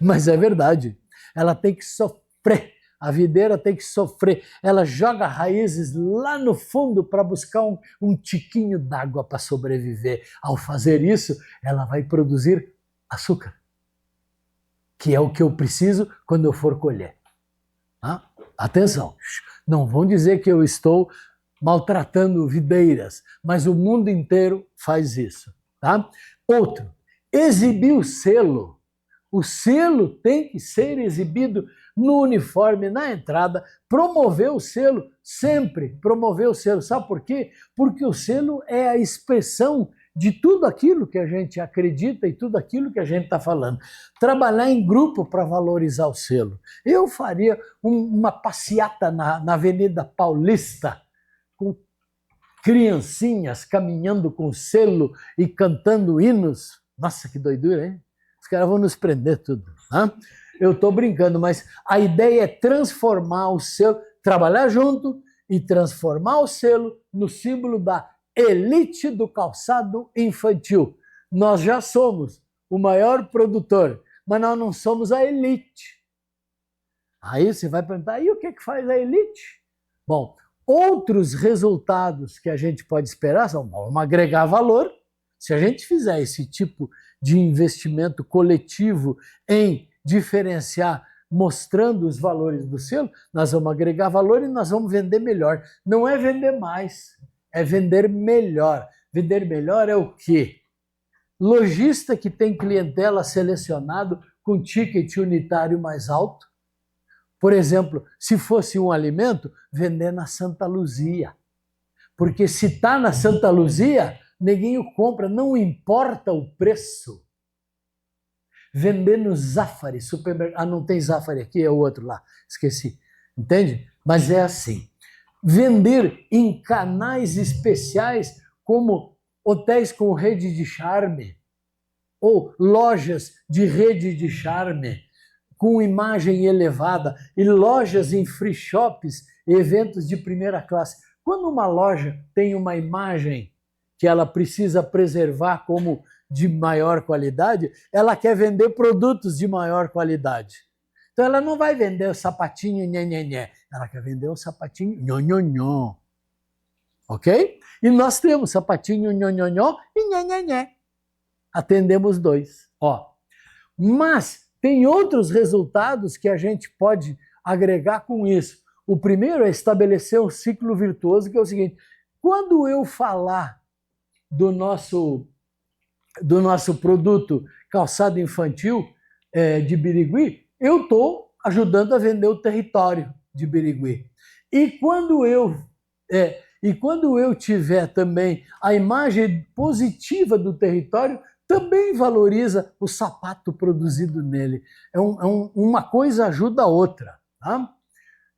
[SPEAKER 1] Mas é verdade, ela tem que sofrer. A videira tem que sofrer. Ela joga raízes lá no fundo para buscar um tiquinho d'água para sobreviver. Ao fazer isso, ela vai produzir açúcar, que é o que eu preciso quando eu for colher. Atenção, não vão dizer que eu estou maltratando videiras, mas o mundo inteiro faz isso. Tá? Outro, exibir o selo. O selo tem que ser exibido no uniforme, na entrada, promover o selo, sempre promover o selo. Sabe por quê? Porque o selo é a expressão de tudo aquilo que a gente acredita e tudo aquilo que a gente está falando. Trabalhar em grupo para valorizar o selo. Eu faria uma passeata na Avenida Paulista, com criancinhas caminhando com selo e cantando hinos. Nossa, que doidura, hein? Os caras vão nos prender tudo. Né? Eu estou brincando, mas a ideia é transformar o selo, trabalhar junto e transformar o selo no símbolo da elite do calçado infantil. Nós já somos o maior produtor, mas nós não somos a elite. Aí você vai perguntar, e o que faz a elite? Bom, outros resultados que a gente pode esperar são, vamos agregar valor. Se a gente fizer esse tipo de investimento coletivo em diferenciar, mostrando os valores do selo, nós vamos agregar valor e nós vamos vender melhor. Não é vender mais, é vender melhor. Vender melhor é o quê? Lojista que tem clientela selecionado com ticket unitário mais alto. Por exemplo, se fosse um alimento, vender na Santa Luzia. Porque se está na Santa Luzia, neguinho compra, não importa o preço. Vender no Zafari, supermercado. Ah, não tem Zafari aqui, é o outro lá, esqueci. Entende? Mas é assim. Vender em canais especiais, como hotéis com rede de charme, ou lojas de rede de charme, com imagem elevada, e lojas em free shops, eventos de primeira classe. Quando uma loja tem uma imagem que ela precisa preservar como de maior qualidade, ela quer vender produtos de maior qualidade. Então ela não vai vender o sapatinho nhenhenhé, ela quer vender o sapatinho nhonhonhó. Ok? E nós temos sapatinho nhonhonhó e nhenhenhé. Atendemos dois. Ó. Mas tem outros resultados que a gente pode agregar com isso. O primeiro é estabelecer um ciclo virtuoso, que é o seguinte: quando eu falar do nosso produto calçado infantil de Birigui, eu estou ajudando a vender o território de Birigui. E quando eu tiver também a imagem positiva do território, também valoriza o sapato produzido nele. Uma coisa ajuda a outra. Tá?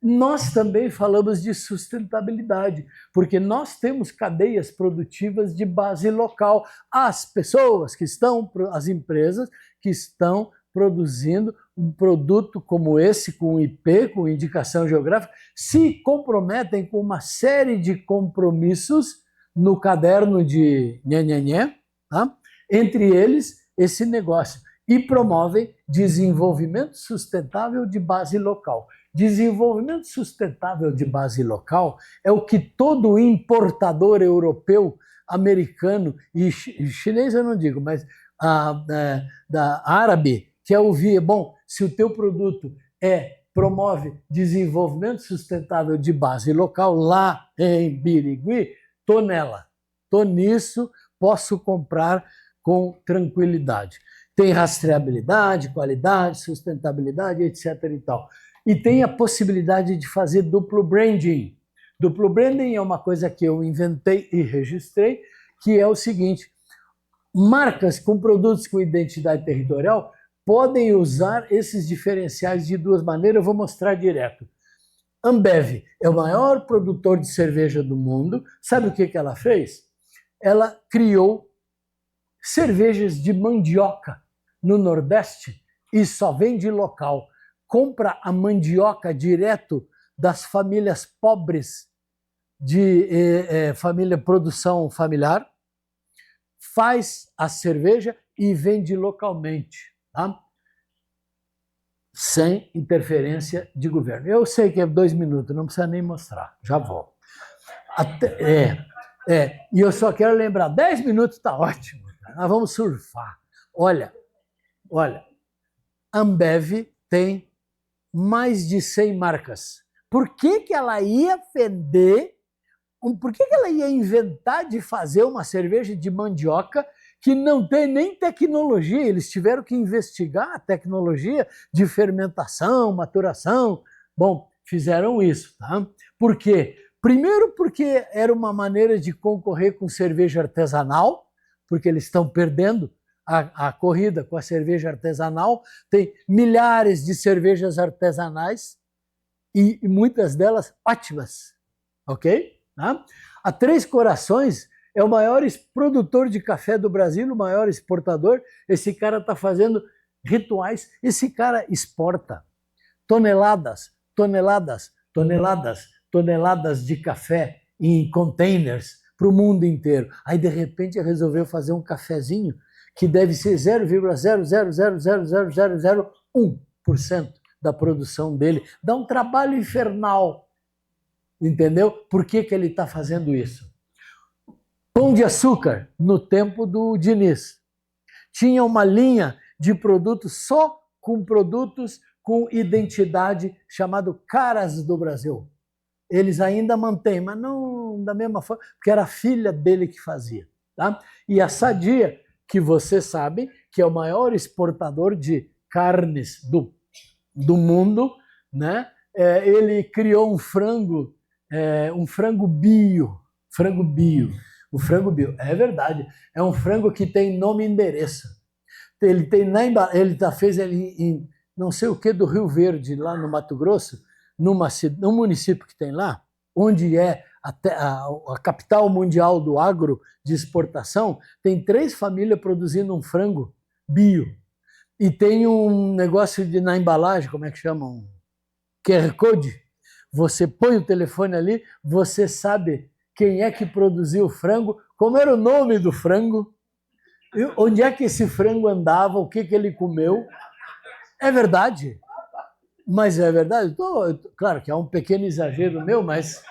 [SPEAKER 1] Nós também falamos de sustentabilidade, porque nós temos cadeias produtivas de base local. As pessoas que estão, as empresas que estão produzindo um produto como esse, com IP, com indicação geográfica, se comprometem com uma série de compromissos no caderno de nhenhenhé, tá? Entre eles esse negócio, e promovem desenvolvimento sustentável de base local. Desenvolvimento sustentável de base local é o que todo importador europeu, americano e chinês eu não digo, mas da árabe quer ouvir. Bom, se o teu produto promove desenvolvimento sustentável de base local lá em Birigui, estou nela, estou nisso, posso comprar com tranquilidade. Tem rastreabilidade, qualidade, sustentabilidade, etc. e tal. E tem a possibilidade de fazer duplo branding. Duplo branding é uma coisa que eu inventei e registrei, que é o seguinte: marcas com produtos com identidade territorial podem usar esses diferenciais de duas maneiras, eu vou mostrar direto. Ambev é o maior produtor de cerveja do mundo. Sabe o que ela fez? Ela criou cervejas de mandioca no Nordeste e só vende local. Compra a mandioca direto das famílias pobres de família produção familiar, faz a cerveja e vende localmente, tá? Sem interferência de governo. Eu sei que é 2 minutos, não precisa nem mostrar, já volto. E eu só quero lembrar, 10 minutos está ótimo, tá? Nós vamos surfar. Olha, Ambev tem mais de 100 marcas. Por que ela ia vender, por que ela ia inventar de fazer uma cerveja de mandioca que não tem nem tecnologia? Eles tiveram que investigar a tecnologia de fermentação, maturação. Bom, fizeram isso, tá? Por quê? Primeiro porque era uma maneira de concorrer com cerveja artesanal, porque eles estão perdendo a corrida com a cerveja artesanal. Tem milhares de cervejas artesanais e muitas delas ótimas, ok? Tá? A Três Corações é o maior produtor de café do Brasil, o maior exportador. Esse cara está fazendo rituais, esse cara exporta toneladas, toneladas, toneladas, toneladas de café em containers para o mundo inteiro. Aí, de repente, resolveu fazer um cafezinho que deve ser 0,0000001% da produção dele. Dá um trabalho infernal, entendeu? Por que ele está fazendo isso? Pão de Açúcar, no tempo do Diniz, tinha uma linha de produtos só com produtos com identidade chamado Caras do Brasil. Eles ainda mantêm, mas não da mesma forma, porque era a filha dele que fazia. Tá? E a Sadia, que você sabe que é o maior exportador de carnes do mundo, né? Ele criou um frango bio. O frango bio, é verdade, é um frango que tem nome e endereço. Ele fez ele em não sei o que do Rio Verde, lá no Mato Grosso, num município que tem lá, onde é a capital mundial do agro de exportação, tem 3 famílias produzindo um frango bio. E tem um negócio na embalagem, como é que chama? Um QR Code. Você põe o telefone ali, você sabe quem é que produziu o frango, como era o nome do frango, onde é que esse frango andava, o que ele comeu. É verdade. Mas é verdade. Claro que é um pequeno exagero meu, mas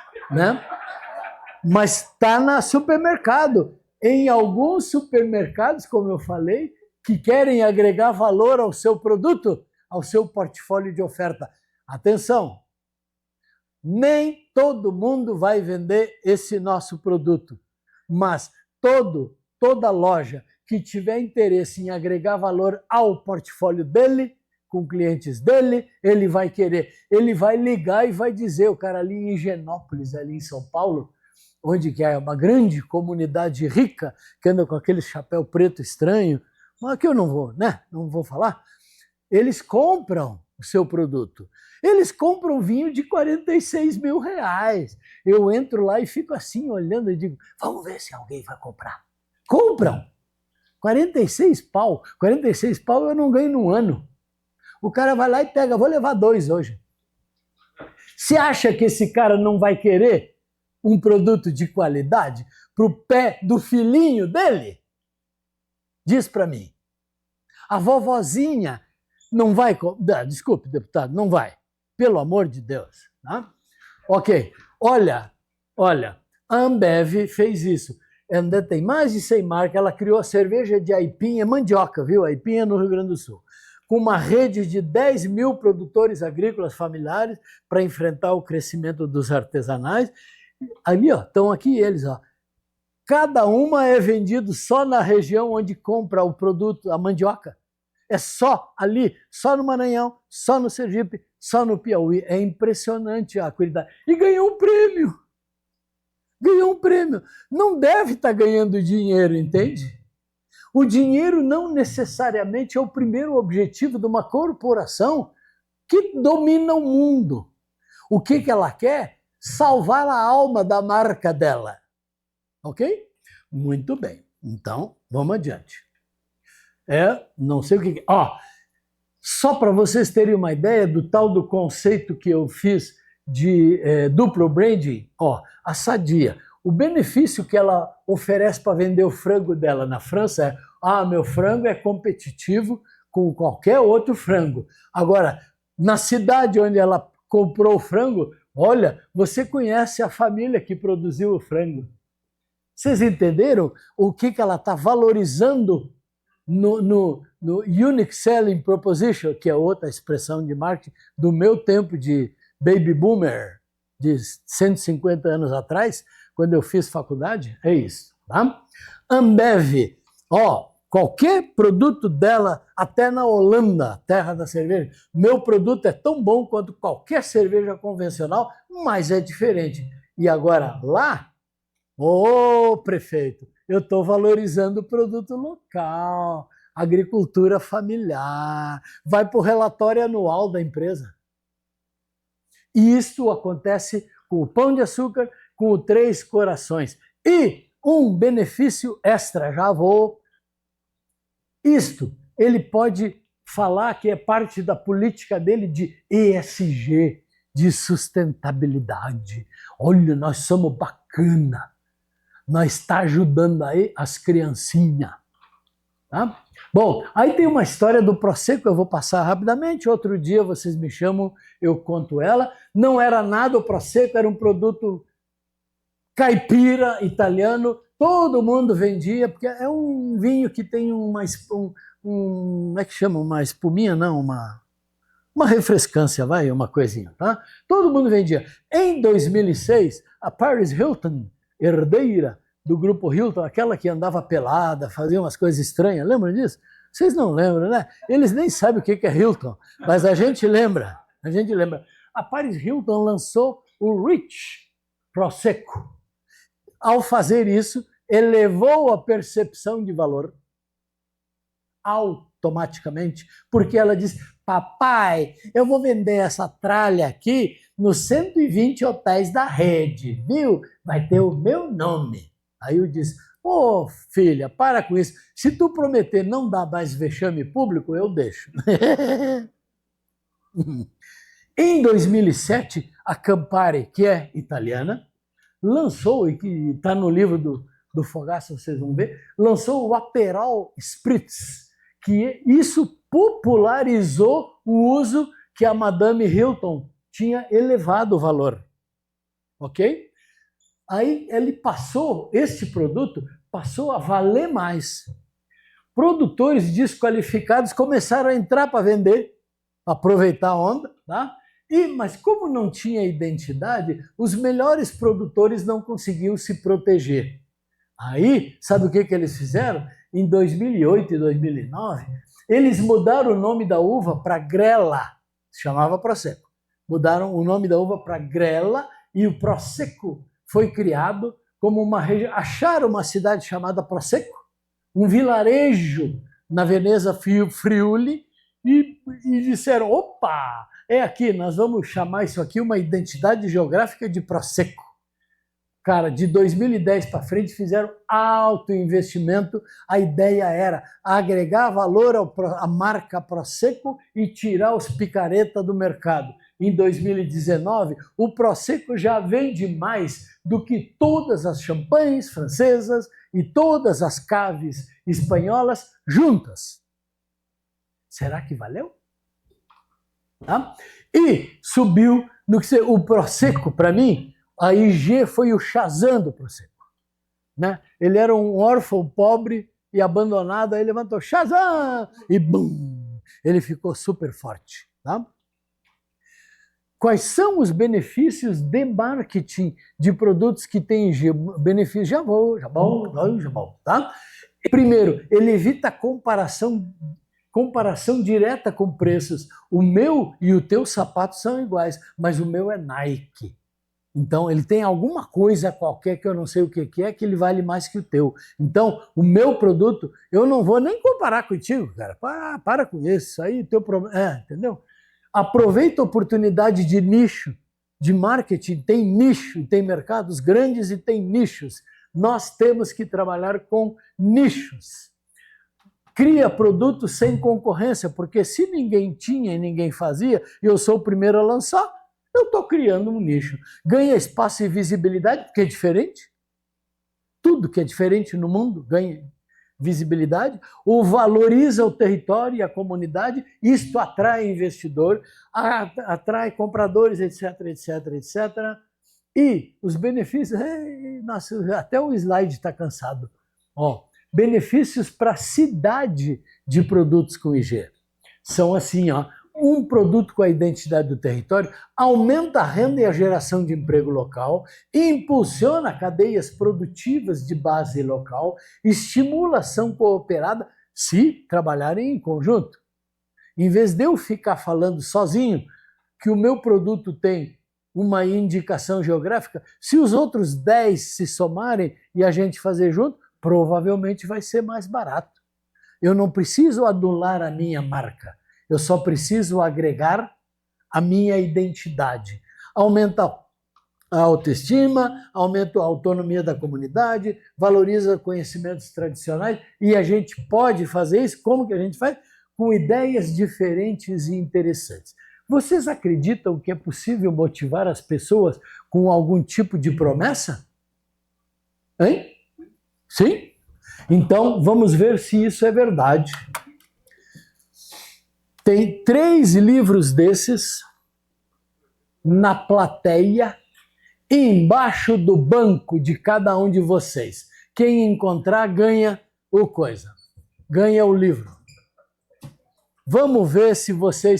[SPEAKER 1] está no supermercado. Em alguns supermercados, como eu falei, que querem agregar valor ao seu produto, ao seu portfólio de oferta. Atenção! Nem todo mundo vai vender esse nosso produto, mas toda loja que tiver interesse em agregar valor ao portfólio dele, com clientes dele, ele vai querer. Ele vai ligar e vai dizer, o cara ali em Higienópolis, ali em São Paulo, onde que é uma grande comunidade rica, que anda com aquele chapéu preto estranho, mas que eu não vou falar, eles compram o seu produto. Eles compram vinho de 46 mil reais. Eu entro lá e fico assim, olhando e digo, vamos ver se alguém vai comprar. Compram! 46 pau. 46 pau eu não ganho num ano. O cara vai lá e pega, vou levar 2 hoje. Você acha que esse cara não vai querer um produto de qualidade para o pé do filhinho dele? Diz para mim. A vovozinha não vai... Desculpe, deputado, não vai. Pelo amor de Deus. Tá? Ok. Olha, a Ambev fez isso. Ainda tem mais de 100 marcas. Ela criou a cerveja de aipim, mandioca, viu? Aipim é no Rio Grande do Sul. Com uma rede de 10 mil produtores agrícolas familiares para enfrentar o crescimento dos artesanais. Ali, ó, estão aqui eles, ó. Cada uma é vendido só na região onde compra o produto, a mandioca. É só ali, só no Maranhão, só no Sergipe, só no Piauí. É impressionante a qualidade. E ganhou um prêmio. Ganhou um prêmio. Não deve estar ganhando dinheiro, entende? O dinheiro não necessariamente é o primeiro objetivo de uma corporação que domina o mundo. O que ela quer? Salvar a alma da marca dela. Ok? Muito bem. Então, vamos adiante. Não sei o que... Só para vocês terem uma ideia do tal do conceito que eu fiz de duplo branding, a Sadia. O benefício que ela oferece para vender o frango dela na França é: meu frango é competitivo com qualquer outro frango. Agora, na cidade onde ela comprou o frango, olha, você conhece a família que produziu o frango. Vocês entenderam o que ela está valorizando no Unique Selling Proposition, que é outra expressão de marketing do meu tempo de baby boomer, de 150 anos atrás, quando eu fiz faculdade? É isso. Tá? Ambev, qualquer produto dela, até na Holanda, terra da cerveja, meu produto é tão bom quanto qualquer cerveja convencional, mas é diferente. E agora, lá, prefeito, eu estou valorizando o produto local, agricultura familiar, vai para o relatório anual da empresa. E isto acontece com o Pão de Açúcar, com o Três Corações. E um benefício extra, já vou. Isto, ele pode falar que é parte da política dele de ESG, de sustentabilidade. Olha, nós somos bacana. Nós está ajudando aí as criancinhas. Tá? Bom, aí tem uma história do Prosecco, eu vou passar rapidamente, outro dia vocês me chamam, eu conto ela. Não era nada o Prosecco, era um produto caipira italiano, todo mundo vendia, porque é um vinho que tem como é que chama? Uma espuminha, não, uma refrescância, vai, uma coisinha, tá? Todo mundo vendia. Em 2006, a Paris Hilton, herdeira do grupo Hilton, aquela que andava pelada, fazia umas coisas estranhas, lembram disso? Vocês não lembram, né? Eles nem sabem o que é Hilton, mas a gente lembra, a gente lembra. A Paris Hilton lançou o Rich Prosecco. Ao fazer isso, elevou a percepção de valor automaticamente, porque ela diz, papai, eu vou vender essa tralha aqui nos 120 hotéis da rede, viu? Vai ter o meu nome. Aí eu disse, ô filha, para com isso. Se tu prometer não dar mais vexame público, eu deixo. Em 2007, a Campari, que é italiana, lançou, e que está no livro do Fogaça, vocês vão ver, lançou o Aperol Spritz, que isso popularizou o uso que a Madame Hilton tinha elevado o valor. Ok? Aí este produto passou a valer mais. Produtores desqualificados começaram a entrar para vender, aproveitar a onda, tá? Mas como não tinha identidade, os melhores produtores não conseguiam se proteger. Aí, sabe o que eles fizeram? Em 2008 e 2009, eles mudaram o nome da uva para Grella, se chamava Prosecco. Mudaram o nome da uva para Grella e o Prosecco foi criado como uma região. Acharam uma cidade chamada Prosecco, um vilarejo na Veneza Friuli, e disseram, opa, é aqui, nós vamos chamar isso aqui uma identidade geográfica de Prosecco. Cara, de 2010 para frente fizeram alto investimento, a ideia era agregar valor à marca Prosecco e tirar os picareta do mercado. Em 2019, o Prosecco já vende mais do que todas as champanhes francesas e todas as caves espanholas juntas. Será que valeu? Tá? E subiu no que o Prosecco, para mim, a IG foi o Shazam do Prosecco. Né? Ele era um órfão pobre e abandonado, aí levantou Shazam e bum, ele ficou super forte. Tá? Quais são os benefícios de marketing de produtos que têm IG? Benefícios, já vou, tá? Primeiro, ele evita comparação direta com preços. O meu e o teu sapato são iguais, mas o meu é Nike. Então, ele tem alguma coisa qualquer que eu não sei o que é, que ele vale mais que o teu. Então, o meu produto, eu não vou nem comparar contigo, cara. Para com isso aí, teu problema. Entendeu? Aproveita a oportunidade de nicho, de marketing. Tem nicho, tem mercados grandes e tem nichos. Nós temos que trabalhar com nichos. Cria produtos sem concorrência, porque se ninguém tinha e ninguém fazia, e eu sou o primeiro a lançar, eu estou criando um nicho. Ganha espaço e visibilidade, porque é diferente. Tudo que é diferente no mundo ganha visibilidade. Ou valoriza o território e a comunidade. Isto atrai investidor, atrai compradores, etc, etc, etc. E os benefícios... Nossa, até o slide está cansado. Benefícios para a cidade de produtos com IG. São assim, um produto com a identidade do território aumenta a renda e a geração de emprego local, impulsiona cadeias produtivas de base local, estimula a ação cooperada se trabalharem em conjunto. Em vez de eu ficar falando sozinho que o meu produto tem uma indicação geográfica, se os outros 10 se somarem e a gente fazer junto, provavelmente vai ser mais barato. Eu não preciso anular a minha marca, eu só preciso agregar a minha identidade. Aumenta a autoestima, aumenta a autonomia da comunidade, valoriza conhecimentos tradicionais, e a gente pode fazer isso. Como que a gente faz? Com ideias diferentes e interessantes. Vocês acreditam que é possível motivar as pessoas com algum tipo de promessa? Hein? Sim? Então, vamos ver se isso é verdade. Tem 3 livros desses na plateia, embaixo do banco de cada um de vocês. Quem encontrar ganha o coisa, ganha o livro. Vamos ver se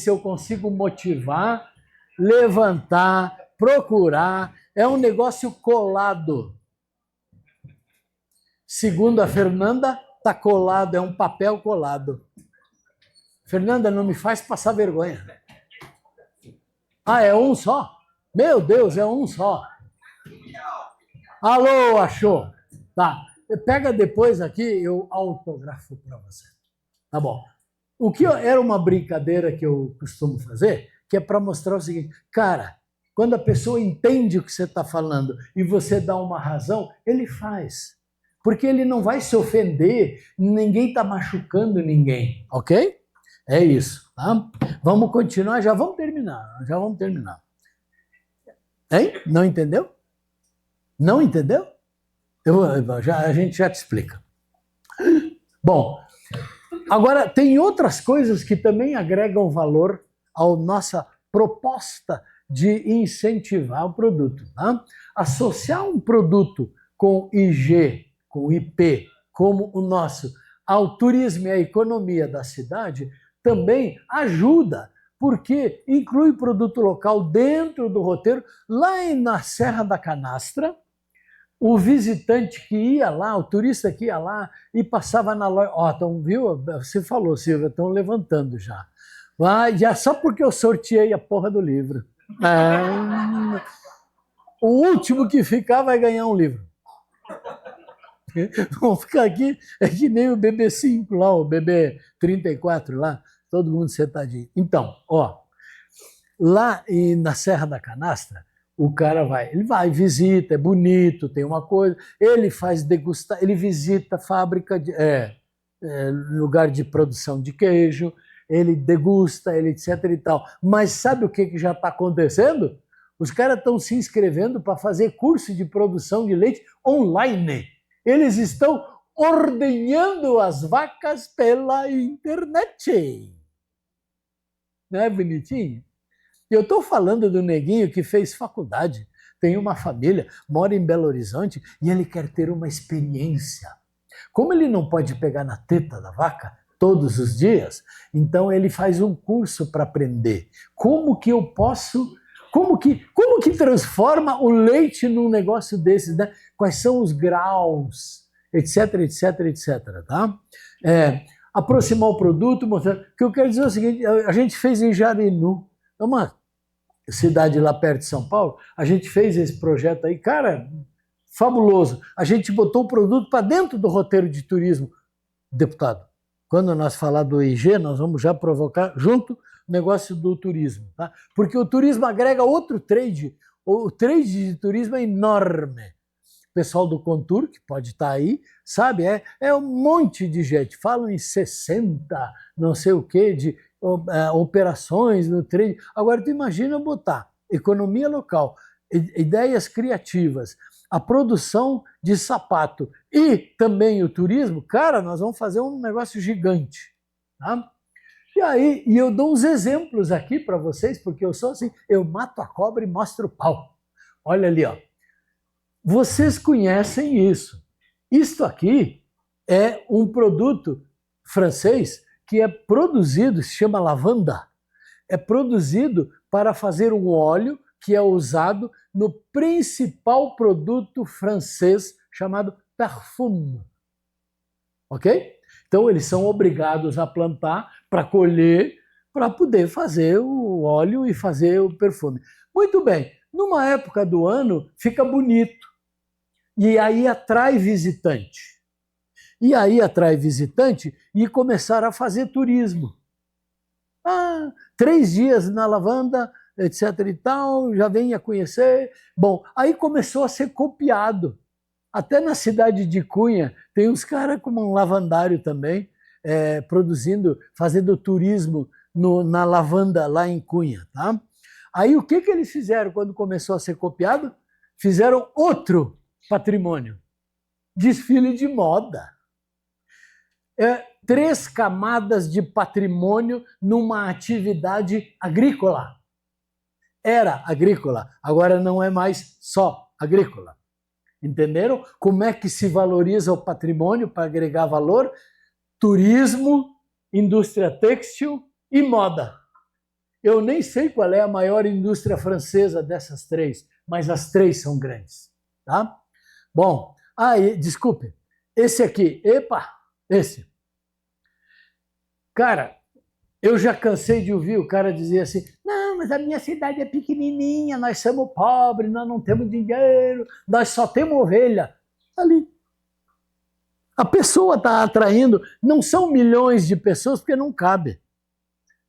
[SPEAKER 1] eu consigo motivar, levantar, procurar. É um negócio colado. Segundo a Fernanda, está colado, é um papel colado. Fernanda, não me faz passar vergonha. Ah, é um só? Meu Deus, é um só. Alô, achou? Tá. Pega depois aqui, eu autografo para você. Tá bom. O que era uma brincadeira que eu costumo fazer, que é para mostrar o seguinte, cara, quando a pessoa entende o que você está falando e você dá uma razão, ele faz. Porque ele não vai se ofender, ninguém está machucando ninguém, ok? É isso, tá? Vamos continuar, já vamos terminar. Hein? Não entendeu? Não entendeu? A gente já te explica. Bom, agora tem outras coisas que também agregam valor à nossa proposta de incentivar o produto. Tá? Associar um produto com IG, com IP, como o nosso, ao turismo e à economia da cidade, também ajuda, porque inclui produto local dentro do roteiro. Lá na Serra da Canastra, o visitante que ia lá, o turista que ia lá e passava na loja... Ó, então, viu? Você falou, Silvia, estão levantando já. Já só porque eu sorteei a porra do livro. O último que ficar vai ganhar um livro. Vamos ficar aqui, é que nem o BB5 lá, o BB34 lá, todo mundo sentadinho. Então, ó, lá na Serra da Canastra, o cara ele vai, visita, é bonito, tem uma coisa, ele faz degustar, ele visita fábrica, lugar de produção de queijo, ele degusta, ele etc e tal. Mas sabe o que já está acontecendo? Os caras estão se inscrevendo para fazer curso de produção de leite online. Eles estão ordenhando as vacas pela internet. Não é bonitinho? Eu estou falando do neguinho que fez faculdade, tem uma família, mora em Belo Horizonte e ele quer ter uma experiência. Como ele não pode pegar na teta da vaca todos os dias, então ele faz um curso para aprender. Como que eu posso... Como que transforma o leite num negócio desses, né? Quais são os graus, etc, etc, etc. Tá? Aproximar o produto, mostrar... O que eu quero dizer é o seguinte, a gente fez em Jarinu, é uma cidade lá perto de São Paulo, a gente fez esse projeto aí, cara, fabuloso. A gente botou o produto para dentro do roteiro de turismo. Deputado, quando nós falar do IG, nós vamos já provocar junto o negócio do turismo, tá? Porque o turismo agrega outro trade, o trade de turismo é enorme. O pessoal do Contour, que pode estar aí, sabe, é um monte de gente, falam em 60, não sei o que, de operações no trade. Agora, tu imagina botar economia local, ideias criativas, a produção de sapato e também o turismo, cara, nós vamos fazer um negócio gigante. Tá? E aí, eu dou uns exemplos aqui para vocês, porque eu sou assim, eu mato a cobra e mostro o pau. Olha ali, ó. Vocês conhecem isso. Isto aqui é um produto francês que é produzido, se chama lavanda, é produzido para fazer um óleo que é usado no principal produto francês chamado parfum. Ok? Então, eles são obrigados a plantar para colher, para poder fazer o óleo e fazer o perfume. Muito bem, numa época do ano fica bonito e aí atrai visitante. E aí atrai visitante e começaram a fazer turismo. 3 dias na lavanda, etc. e tal, já venha conhecer. Bom, aí começou a ser copiado. Até na cidade de Cunha, tem uns caras como um lavandário também, produzindo, fazendo turismo na lavanda lá em Cunha. Tá? Aí o que eles fizeram quando começou a ser copiado? Fizeram outro patrimônio. Desfile de moda. 3 camadas de patrimônio numa atividade agrícola. Era agrícola, agora não é mais só agrícola. Entenderam? Como é que se valoriza o patrimônio para agregar valor? Turismo, indústria têxtil e moda. Eu nem sei qual é a maior indústria francesa dessas 3, mas as 3 são grandes. Tá? Bom, desculpe, esse aqui, esse. Cara, eu já cansei de ouvir o cara dizer assim, não, mas a minha cidade é pequenininha, nós somos pobres, nós não temos dinheiro, nós só temos ovelha. Ali. A pessoa está atraindo, não são milhões de pessoas, porque não cabe.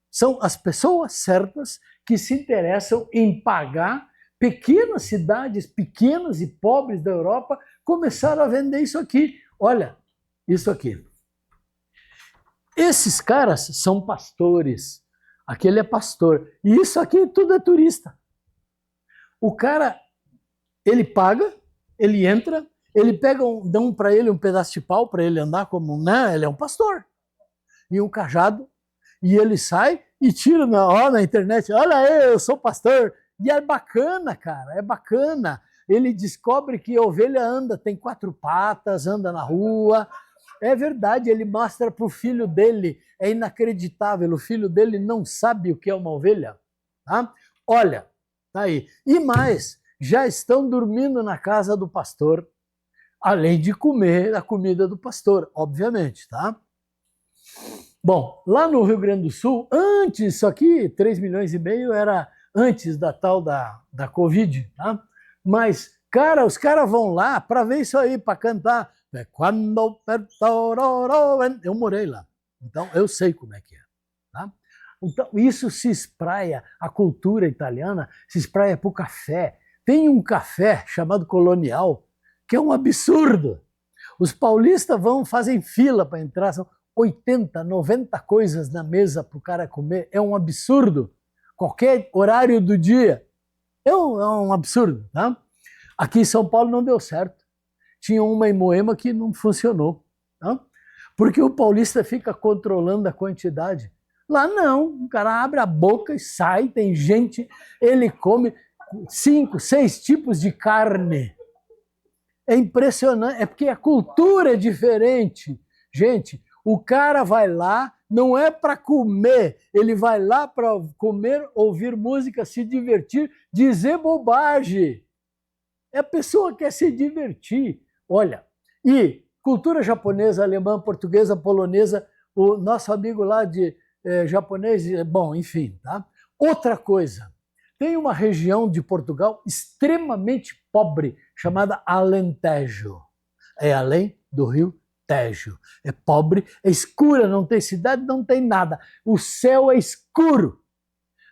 [SPEAKER 1] São as pessoas certas que se interessam em pagar. Pequenas cidades, pequenas e pobres da Europa, começaram a vender isso aqui. Olha, isso aqui. Esses caras são pastores. Aquele é pastor. E isso aqui tudo é turista. O cara, ele paga, ele entra, ele pega, dão para ele um pedaço de pau para ele andar como, né? Ele é um pastor. E um cajado. E ele sai e tira na internet, olha aí, eu sou pastor. E é bacana, cara, é bacana. Ele descobre que a ovelha anda, tem 4 patas, anda na rua. É verdade, ele mostra para o filho dele, é inacreditável, o filho dele não sabe o que é uma ovelha. Tá? Olha, tá aí. E mais, já estão dormindo na casa do pastor, além de comer a comida do pastor, obviamente, tá? Bom, lá no Rio Grande do Sul, antes, isso aqui, 3,5 milhões era antes da tal da Covid, tá? Mas, cara, os caras vão lá para ver isso aí, para cantar. Eu morei lá, então eu sei como é que é. Tá? Então, isso se espraia, a cultura italiana se espraia para o café. Tem um café chamado Colonial, que é um absurdo. Os paulistas fazem fila para entrar, são 80, 90 coisas na mesa para o cara comer, é um absurdo. Qualquer horário do dia é um absurdo. Tá? Aqui em São Paulo não deu certo. Tinha uma em Moema que não funcionou. Tá? Porque o paulista fica controlando a quantidade. Lá não, o cara abre a boca e sai, tem gente, ele come 5, 6 tipos de carne. É impressionante, é porque a cultura é diferente. Gente, o cara vai lá, não é para comer, ele vai lá para comer, ouvir música, se divertir, dizer bobagem. A pessoa quer se divertir. Olha, e cultura japonesa, alemã, portuguesa, polonesa, o nosso amigo lá de japonês, bom, enfim, tá? Outra coisa, tem uma região de Portugal extremamente pobre, chamada Alentejo. É além do rio Tejo. É pobre, é escura, não tem cidade, não tem nada. O céu é escuro.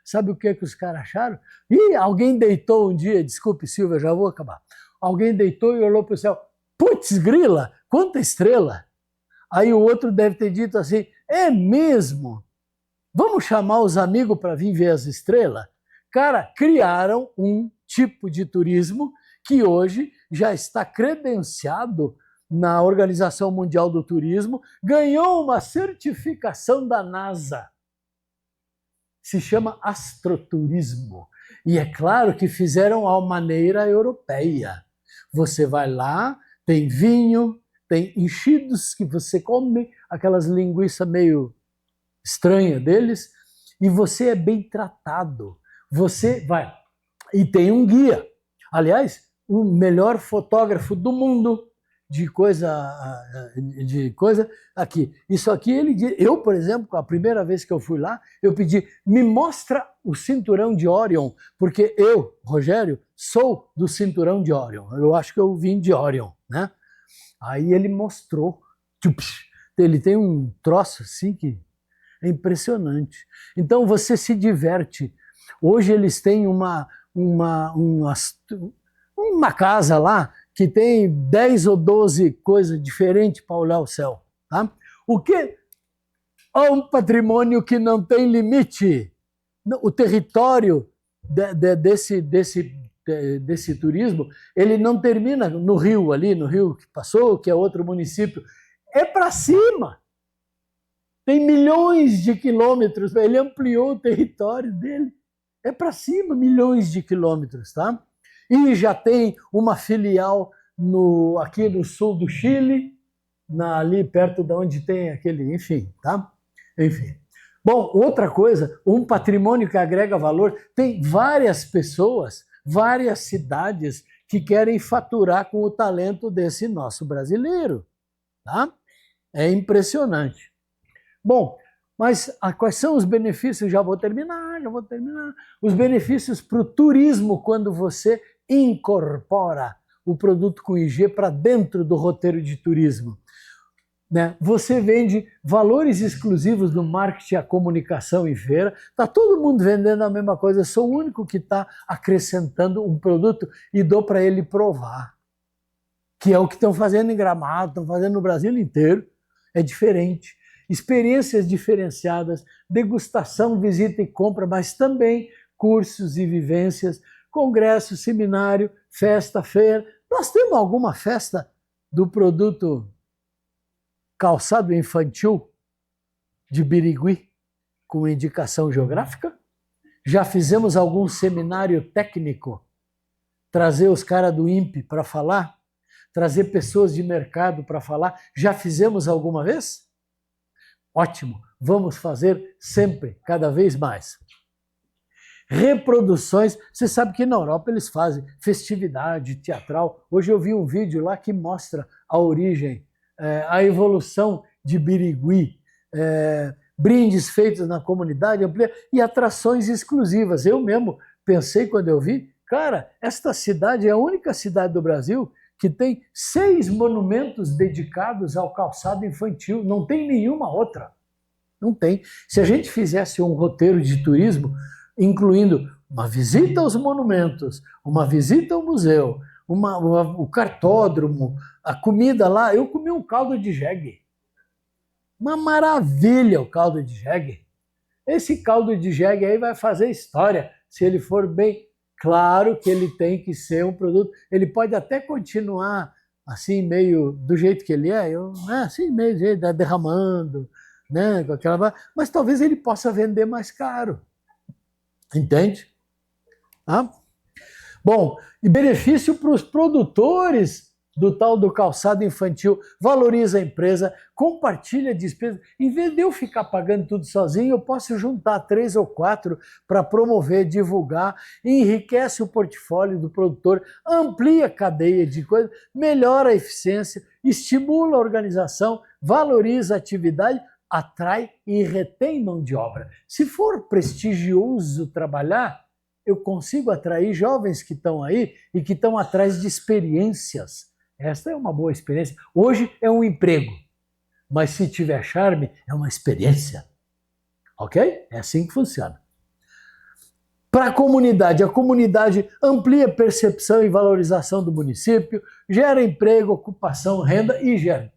[SPEAKER 1] Sabe o que os caras acharam? Ih, alguém deitou um dia, desculpe, Silvia, já vou acabar. Alguém deitou e olhou para o céu. Putz, grila, quanta estrela! Aí o outro deve ter dito assim, é mesmo? Vamos chamar os amigos para vir ver as estrelas? Cara, criaram um tipo de turismo que hoje já está credenciado na Organização Mundial do Turismo, ganhou uma certificação da NASA. Se chama astroturismo. E é claro que fizeram à maneira europeia. Você vai lá, tem vinho, tem enchidos que você come, aquelas linguiças meio estranhas deles, e você é bem tratado. Você vai. E tem um guia. Aliás, o melhor fotógrafo do mundo de coisa aqui. Isso aqui ele diz, eu, por exemplo, a primeira vez que eu fui lá, eu pedi, me mostra o cinturão de Órion, porque eu, Rogério, sou do cinturão de Órion. Eu acho que eu vim de Órion, né? Aí ele mostrou Ele tem um troço assim que é impressionante. Então você se diverte. Hoje eles têm uma casa lá que tem 10 ou 12 coisas diferentes para olhar o céu. Tá? O que? Há um patrimônio que não tem limite. O território desse turismo, ele não termina no Rio, ali no Rio que passou, que é outro município. É para cima. Tem milhões de quilômetros. Ele ampliou o território dele. É para cima, milhões de quilômetros, tá? E já tem uma filial aqui no sul do Chile, ali perto de onde tem aquele, enfim, tá? Enfim. Bom, outra coisa, um patrimônio que agrega valor, tem várias pessoas, várias cidades que querem faturar com o talento desse nosso brasileiro, tá? É impressionante. Bom, mas quais são os benefícios? Já vou terminar. Os benefícios para o turismo quando você incorpora o produto com IG para dentro do roteiro de turismo. Né? Você vende valores exclusivos no marketing, a comunicação e feira. Está todo mundo vendendo a mesma coisa. Eu sou o único que está acrescentando um produto e dou para ele provar. Que é o que estão fazendo em Gramado, estão fazendo no Brasil inteiro. É diferente. Experiências diferenciadas, degustação, visita e compra, mas também cursos e vivências, congresso, seminário, festa, feira. Nós temos alguma festa do produto calçado infantil de Birigui com indicação geográfica? Já fizemos algum seminário técnico? Trazer os caras do INPE para falar? Trazer pessoas de mercado para falar? Já fizemos alguma vez? Ótimo, vamos fazer sempre, cada vez mais. Reproduções, você sabe que na Europa eles fazem festividade teatral. Hoje eu vi um vídeo lá que mostra a origem, a evolução de Birigui, brindes feitos na comunidade e atrações exclusivas. Eu mesmo pensei quando eu vi, cara, esta cidade é a única cidade do Brasil que tem 6 monumentos dedicados ao calçado infantil. Não tem nenhuma outra. Não tem. Se a gente fizesse um roteiro de turismo, incluindo uma visita aos monumentos, uma visita ao museu, o cartódromo, a comida lá, eu comi um caldo de jegue. Uma maravilha o caldo de jegue. Esse caldo de jegue aí vai fazer história, se ele for bem. Claro que ele tem que ser um produto, ele pode até continuar assim, meio do jeito que ele é, assim, meio derramando, né, com aquela, mas talvez ele possa vender mais caro. Entende? Ah? Bom, e benefício para os produtores do tal do calçado infantil, valoriza a empresa, compartilha despesas. Em vez de eu ficar pagando tudo sozinho, eu posso juntar 3 ou 4 para promover, divulgar, enriquece o portfólio do produtor, amplia a cadeia de coisas, melhora a eficiência, estimula a organização, valoriza a atividade, atrai e retém mão de obra. Se for prestigioso trabalhar, eu consigo atrair jovens que estão aí e que estão atrás de experiências. Esta é uma boa experiência. Hoje é um emprego, mas se tiver charme, é uma experiência. Ok? É assim que funciona. Para a comunidade amplia a percepção e valorização do município, gera emprego, ocupação, renda e gera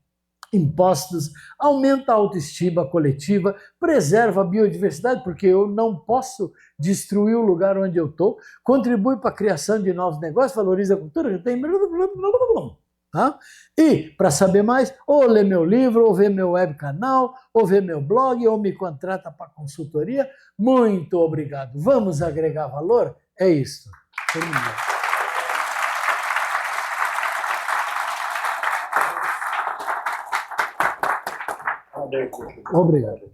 [SPEAKER 1] impostos, aumenta a autoestima coletiva, preserva a biodiversidade, porque eu não posso destruir o lugar onde eu estou, contribui para a criação de novos negócios, valoriza a cultura, tem... Tá? E, para saber mais, ou ler meu livro, ou ver meu web canal, ou ver meu blog, ou me contrata para consultoria. Muito obrigado. Vamos agregar valor? É isso. Terminei. Obrigado.